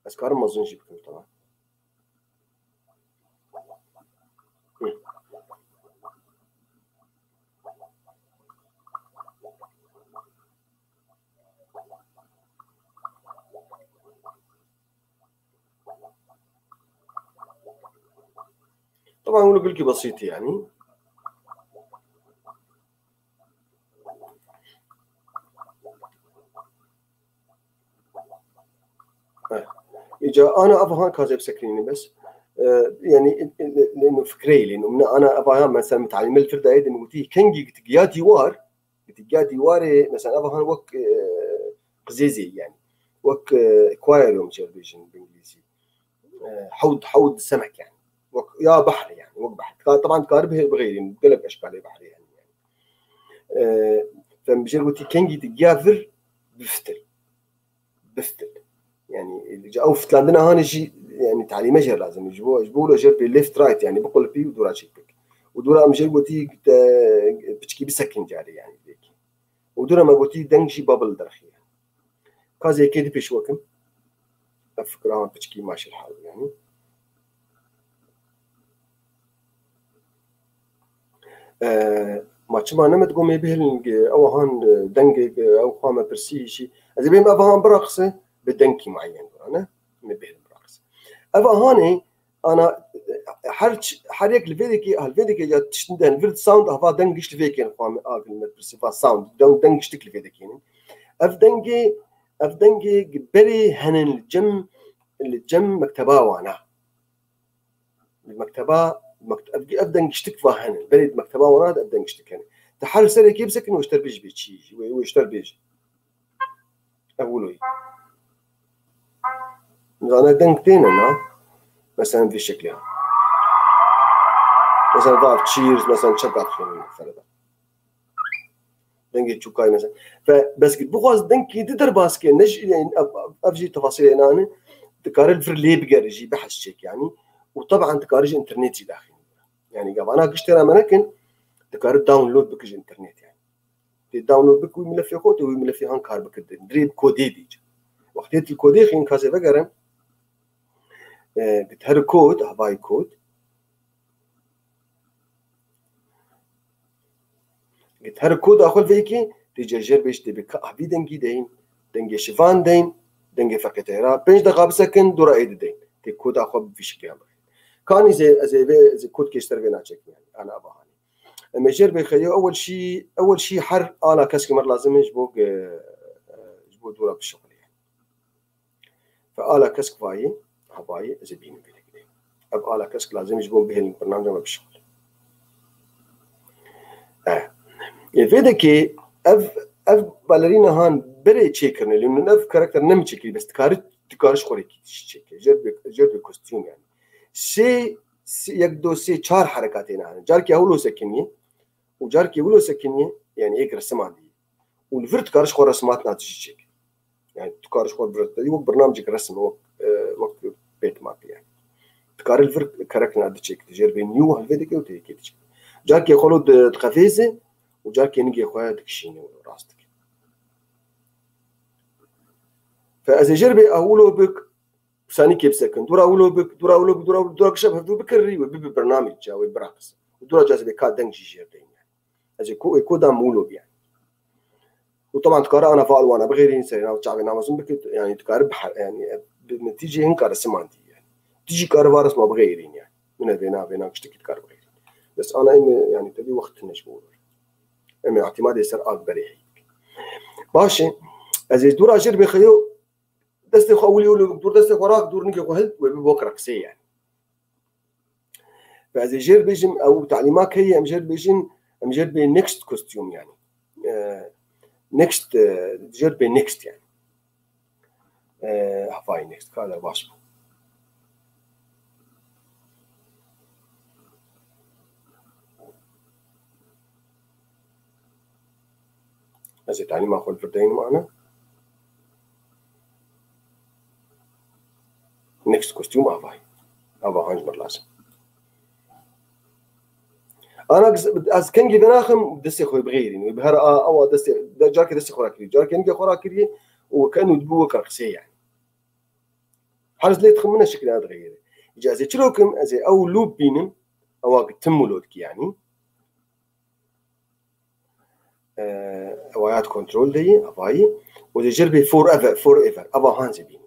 أذكار ما أظنش بكم طبعا طبعا أقول لك بسيط يعني إجا أنا أبغى كذا بسكريني بس يعني لأنه فكري لأنه أنا أبغى مثلا متعلم الفرد أيضا قلتي كنجي تجيا ديوار مثلا أبغى وك قزيزي يعني وك اكوايريوم تلفزيون بالإنجليزي حوض سمك يعني وك يا بحر يعني وك بحر طبعا كاربه بغير قلب أشكال بحر يعني فمشي قلتي كنجي تجيا بفتل يعني اللي جاء في عندنا هون شيء يعني تعليم جر لازم يجيبوا له جر بالليفت رايت يعني بقول بي ودورا شيك ودورا مش قلتي بتشكي بسكن جاري يعني ليك ودورا ما قلتي دنجي بابل درخي يعني كازي كده بيش وكم افكر هون بتشكي ماشي الحال يعني ما تشما نمت قومي به او هون دنج او قامه برسي شيء اذا بهم ابهان برقصه بدنكي معين انا نبه برقص ابا هوني انا حريك الفيديكي جات تشتندن الفيد ساوند افا دنجش الفيكين قام اقل برسيفا ساوند دنجش تكل الفيديكين افدنجي بري هنن الجم مكتبه وانا المكتبه ابدا اشتك فاهن بريد مكتبه وراد ابدا اشتك يعني تحل سري كيف سكن واشتر بيج بيجي واشتر بيج اقولوا انا دنكتين انا مثلا في شكلها مثلا ضاف تشيرز مثلا شبكات خلينا فرضا دنجي تشوكاي مثلا فبس قد بخواز دنكي تدر باسكي نج يعني افجي تفاصيل انا تكار الفرلي بقرجي بحث شيك يعني وطبعا تكارج انترنتي داخل يعني قبل انا اشتري منكن تكار داونلود بكج انترنت يعني داونلود بك وملف يخوت وملف هان كار بك دريب كودي دي وقتيت الكودي خين كازي بقرا بتهر كود هاي كود بتهر كود اخذ فيكي تيجي جربش تبي كابي دنجي دنجي شيفان دنجي فكتيرا بنج دقه بسكن دور ايد دين تي كود اخذ في شكل كان زي كود كيشتر بينا تشيك يعني انا ابغى اما جرب يخليه اول شيء حر انا كاستمر لازم يجبوك دورة بالشغل يعني فآلة كسك فاي هباي زبين بيلك اب آلة كسك لازم يجبون به البرنامج بالشغل يفيدك اف باليرينا هان بري تشيكرن لانه اف كاركتر نم تشيكي بس تكارش خوريكي تشيكي جرب كوستيوم يعني سي يقدو سي 4 حركاتين يعني جاركي اولو سكنيه وجاركي اولو سكنيه يعني هيك رسمات دي والفرت كارش خور رسمات ناتج تشيك يعني تكارش خور برت دي برنامج رسم وقت بيت ماب يعني تكار الفرت كاركتر ناتج تشيك تجرب نيو هالفيديك وتيجي تشيك جاركي خلود تقفيزه وجاركي نجي خويا دكشيني راستك فاذا جربي اولو بك ثاني كيف سكن دورا اولو بك دورا شبه بكري وببرنامج جاوي براقص ودورا جاز بكاد دنج جيردين يعني اذا كو دام اولو يعني وطبعا تكارا انا فعل وانا بغير انسان او شعبي نامزون بك يعني تكارب يعني بالنتيجه هنكار سمانتي يعني تيجي كارفارس ما بغيرين يعني من بينا كشتكي تكار بغيرين بس انا يعني تبي وقت نشبور اما اعتماد يصير اكبر هيك ماشي از دور اجر بخيو دست اول يقول دور دست وراك دور نيجي قهل وبكرك سي يعني فاذا جير بيجم او تعليمات هي امجر بيجم امجر بين نيكست كوستيوم يعني نيكست جير بين نيكست يعني هفاي نيكست هذا باش هذا تعليم اخذ فردين معنا نيكست كوستيوم هفاي هنج لازم انا از كنجي بناخم دسي خوي بغيرين وبهر او دسي جارك دسي خوراكري جارك نجي خوراكري وكانوا دبو كرخسي يعني حرز لي تخمنا شكل هذا غير اجازه تشلوكم ازي او لوب بينم او تمولودك يعني اويات كنترول دي افاي ودي جربي فور ايفر ابا هانز بين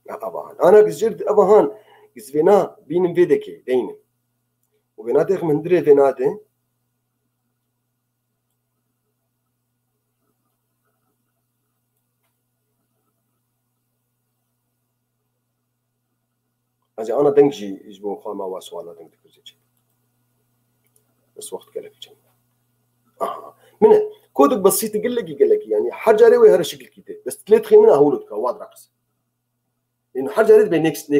يعني ابا انا جرد ابا هان جزفينا بينم فيدكي دينم وبيناتك من دري فيناتي ازي انا دنجي يجبو خاما واسوالا دنجي كوزيتشي بس وقت كلك جنب من كودك بسيط يقول لك يعني حاجه روي هذا الشكل كده بس تلات خي منها هولد كواد رقص لانه حاجه ريد بين نيكست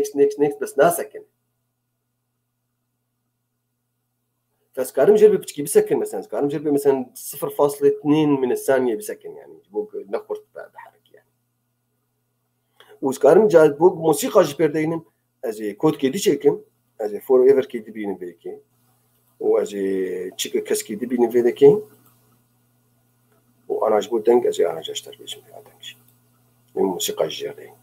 بس ناسكن فسكارم جربي بتشكي بسكن مثلا سكارم جربي مثلا 0.2 من الثانيه بسكن يعني بوق نخبر بحركه يعني وسكارم جاد بوق موسيقى جبر دينم ازي كود كي دي شكل ازي فور ايفر كي دي بين بيكي وازي تشيك كسكي دي بين فيدكي وانا جبو دنج ازي انا جاشتر بيش من هذا الشيء الموسيقى الجيرين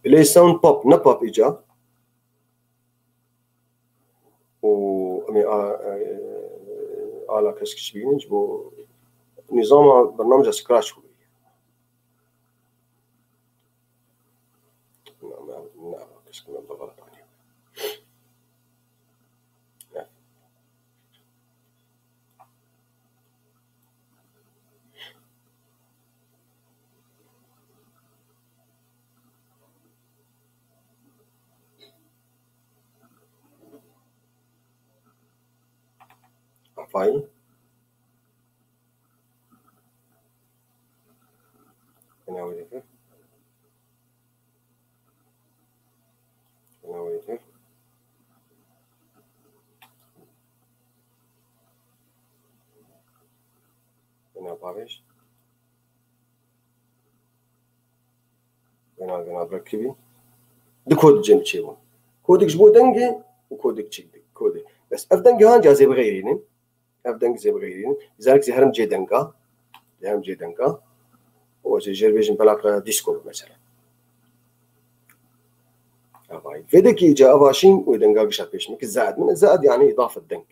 بلاي ساوند بوب نبوب اجا و امي على كسكش بين جبو نظام برنامج سكراتش هو نعم كسكش بالغلط عليه فاين انا وين انا باريش انا بركبي دكود جنتشيون كودك جبو دنجي وكودك تشيك كودي بس افدنجي هان جازي بغيرين افدنجي زي بغيرين لذلك زي هرم جي دنجا وزي جيربيجن بلاك ديسكو مثلا افاي فيدك جا افاشين ودنجا قشات بيش مك الزائد من الزائد يعني اضافه دنج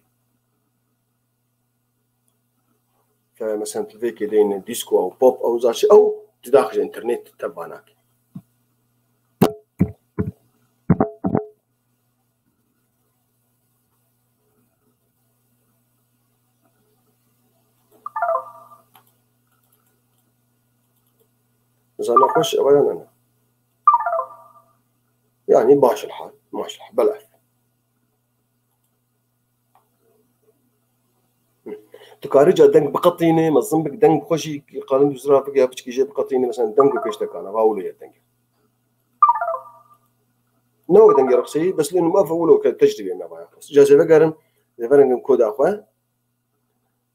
فمثلا تلفيك دين ديسكو او بوب او زاشي او تداخل الانترنت تباناك زعما خوش اولا انا يعني ماشي الحال بلعب تكارجا دنگ بقطيني مزم بك دنگ خوشي قانون وزرا بك يا بتشكي جي بقطيني مثلا دنگ بيش تكانا باولو يا دنگ نو دنگ رقصي بس لانه ما فولو كتجربه ما بايخص جازي بقرن زفرن كود اخوه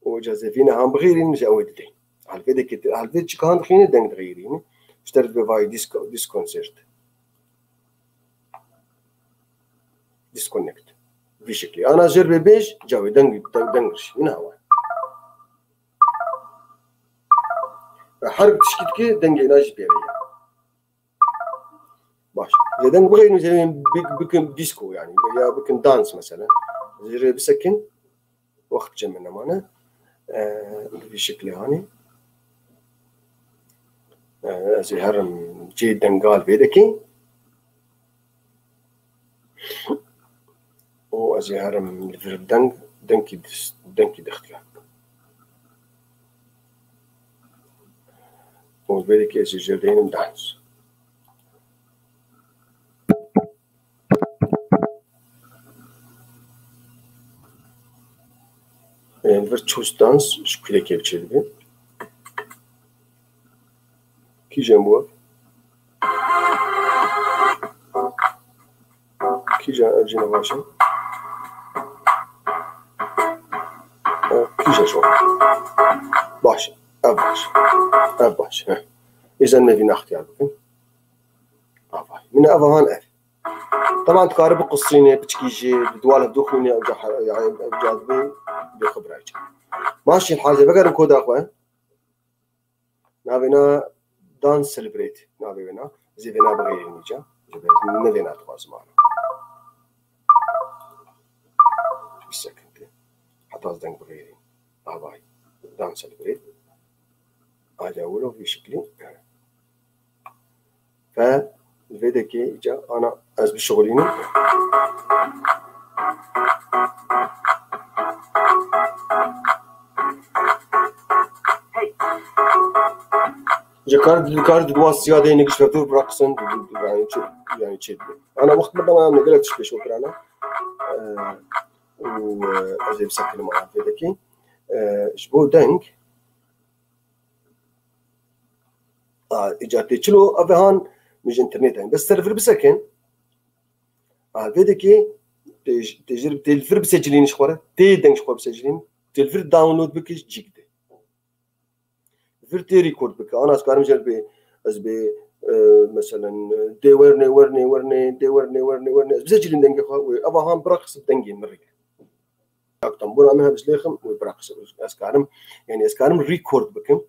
وجازي فينا هم بغيرين مش اودتين على فيدك على فيدك كان خيني دنگ تغيرين اشترت بفاي ديسكونسيرت ديسكونكت بشكل انا جرب بيش جاوي دنگش من هوا حرب تشكيتك دنج علاج بيريا باش إذا بغي مثلا بكن ديسكو يعني يا بكن دانس مثلا زي بسكن وقت جمعنا معنا بشكل هاني زي هرم جيدا قال بيدكي وأزي هرم الفردنج دنكي دختها وبيدكي أزي جردين مدانس الفيرتشوس دانس شكلها كيف تشدبي كي جنبوها كي جا أجينا باشا كي جا شو باشا باشا إذا ما فينا اختيار بكم من أفهان أف طبعا تقارب قصيني بتشكيجي بدوالة دخوني أو يعني بجاذبي بخبرة ماشي الحال بقدر نكود أخوة نابينا دانس سيلبريت نابينا زي بنا بغير نيجا زي بنا تواز معنا بالسكنتي حتى أصدق بغيرين أباي دانس سيلبريت أجاوله في شكلي فالفيديو كي جا أنا أز بشغليني كارد دواس زيادة نقش فتور براكسن يعني تشد أنا وقت بدنا ما نقلت شبي شو كرانا وأزي بسكن معنا الفيديو كي شبو دنك إجاتي شلو أفهان مش إنترنت يعني بس سيرفر بسكن الفيديو كي تجرب تلفر بسجلين شخورة تيدن شخورة بسجلين تلفر داونلود بكش جيكده فرتي ريكورد بك أنا أذكر مثلا بي مثلا دي ورني بسجلين دنجي خو أباهم برقص دنجي مريك أكتمبر أمها بسليخم وبرقص أذكرهم ريكورد بكم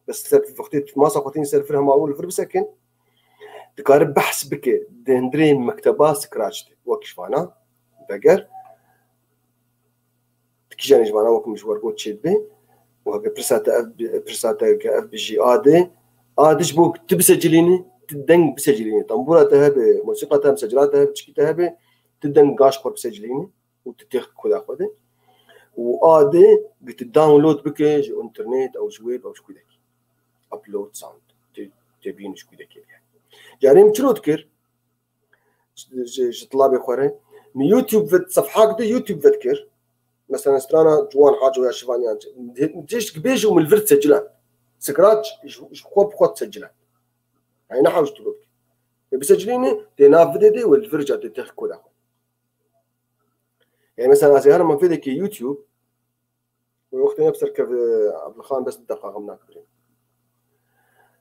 بس في وقت ما سقطين سيرفرها معقول في بسكن تقارب بحث بك دندرين مكتبات سكراتش وكشفانا بقر تكيجاني جمانا وكم مش ورقوت شيد بي وهذا برساتا كأف بجي آدش بوك تبسجليني تدنج بسجليني طنبورة تهبي موسيقى تهم سجلاتها بتشكي تهبي تدنج قاش قرب بسجليني وتتيخ كذا أخذه وآدي بتداونلود بكيج إنترنت أو جويب أو شو كذا أبلود ساوند تبين شو كذا كذا يعني مشلو تذكر طلابي خواري من يوتيوب فت صفحات دي يوتيوب تذكر مثلا استرانا جوان حاجه ويا شفانيان تيش بيجو من الفرد سجلان سكراتش خوب خد سجلان يعني نحاول تلوك بسجليني تنافذ دي والفرجه تتخكو ده يعني مثلا زي هرم في ذيك يوتيوب وقت نفسر كيف عبد الخان بس دقيقه منك برين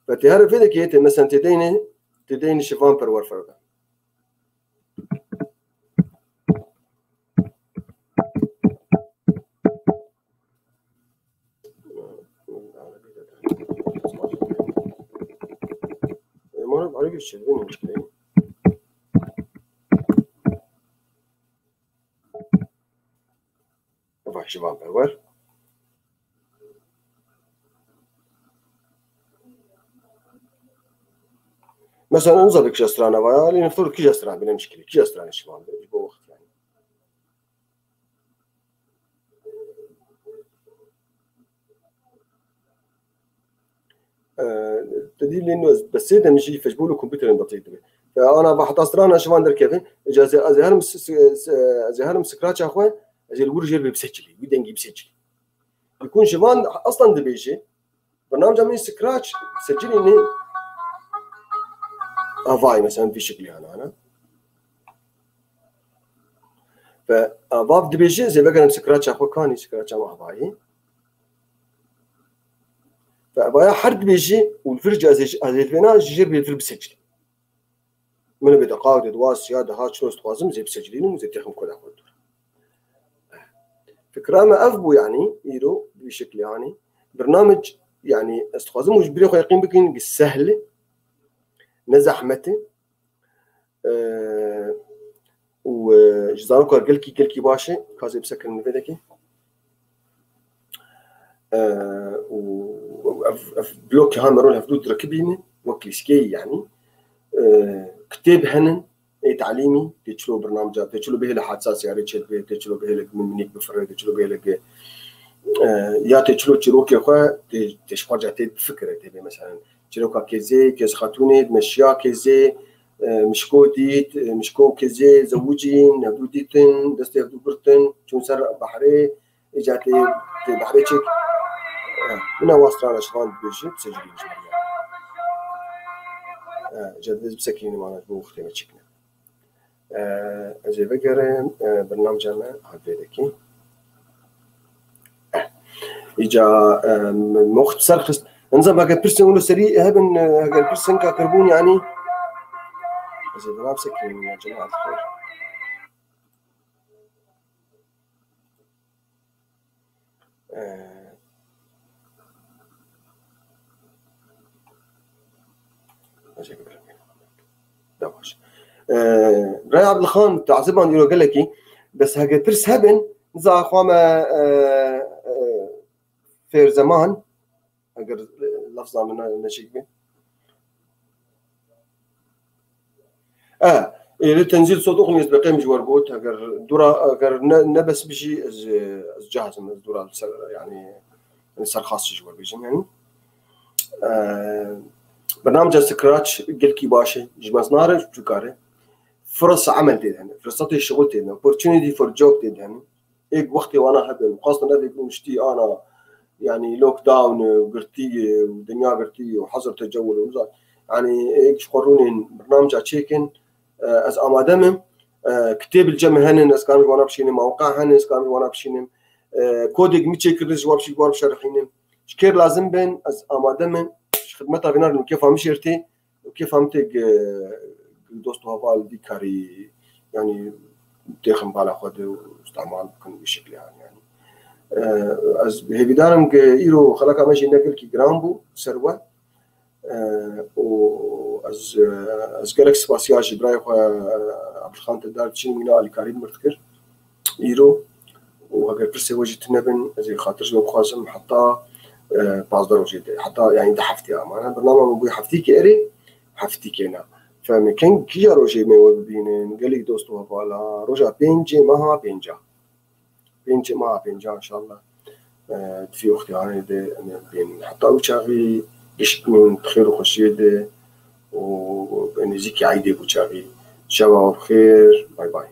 فتهرب في ذيك مثلا تديني شفان برور فردا ما عليك الشيء وين المشكلة؟ أبغى شباب أول مثلا نظر لك جسرانة ويا اللي نفترض كي جسران بلا مشكلة كي جسران الشباب يجيبوا وقت يعني تدليل إنه بس هذا مش يفجبوا له كمبيوتر بسيط فأنا بحط أسرانة شوان در كيفين إجازة أزهرم سكراتش أخوان أجل الورجل بسجلي بدنا بسجلي يكون شوان أصلاً دبيجي برنامج عملي سكراتش سجلي إني أفاي مثلاً في شكلي أنا فأفاف دبيجي زي بقى سكراتش أخوان كاني سكراتش مع أفاي فأبايا حرد بيجي والفرج أزيلفينا جير بالفرج بسجلي من بدأ قاعد دواس سيادة هات شنو استخدام زي بسجلينه زي تخم كذا خد فكرة ما أفبو يعني يرو بشكل يعني برنامج يعني استخدامه مش بريخو يقين بكين بالسهل نزحمته وجزارو كار قلكي باشي كازي بسكر من فيدكي بلوك هان مرون هفدود ركبيني وكليسكي يعني كتاب هنن تعليمي تشلو برنامجات تشلو به لحادثات سيارة تشل تشلو به لك من منيك بفرد تشلو به لك يا تشلو تشروكي خو تشفرج عتيد بفكرة تبي مثلا تشلوكا كزي كز خاتوني مشيا كزي مشكو ديت مشكو كزي زوجين هدوديتن دستي هدو برتن شون سر بحري اجاتي بحري تشك من واسطة شغال بيجي تسجلين جميع جد بسكيني معنا بوقتي ما تشكنا أجي بقرأ برنامج ما هذا إجا مختصر خست نظام هذا برسن ولا سريع هبن هذا برسن كربون يعني أجي برنامج سكيني يا جماعة الخير أجي بقرأ دواش راي عبد الخان تعذبان يقول قال لك بس هكا ترس هبن نزا اخواما فير زمان اگر لفظا من نشيك به لتنزيل صوت اغنية بقيم جوار بوت اگر دورا اگر نبس بيجي از جاهز من دورا يعني سر خاص جوار بيجي يعني برنامج سكراتش قلكي باشي جماز نار جوكاره فرص عمل تدهن فرصات الشغل تدهن opportunity for job تدهن إيك وقتي وأنا هبن خاصة هذا يكون شتي أنا يعني لوك داون قرتي ودنيا قرتي وحظر تجول وزا يعني إيك شقروني برنامج أشيكن أز أمادمم كتاب الجمع هنن أز كانوا وانا بشينم موقع هنن أز كانوا وانا بشينم كوديك ميتشيك رز جواب شيء جواب شرحينم شكير لازم بين أز أمادمم خدمتها بينار كيف هم شرتي وكيف هم تيج دوستو هوال دي كاري يعني تخم بالا خود استعمال بكون بشكل يعني از هي بدارم كيرو خلاك ماشي نقل كي جرامبو سروه و از جالكسي باسياج براي خو عبد الخان تدار تشين مينا الكريم مرتكر يرو وهاجر برسي وجهت نبن زي خاطر جو خازم حتى باصدر وجهت حتى يعني دحفتي معنا برنامج ابوي حفتيك اري حفتيك هنا فمكان كيا روجي ما بين قال لي دوستو هبالا روجا بينجي معها بينجا ان شاء الله في اختي انا بين حتى وشاغي بش من بخير وخشيه ونزيكي عيدي بوشاغي شباب بخير باي باي.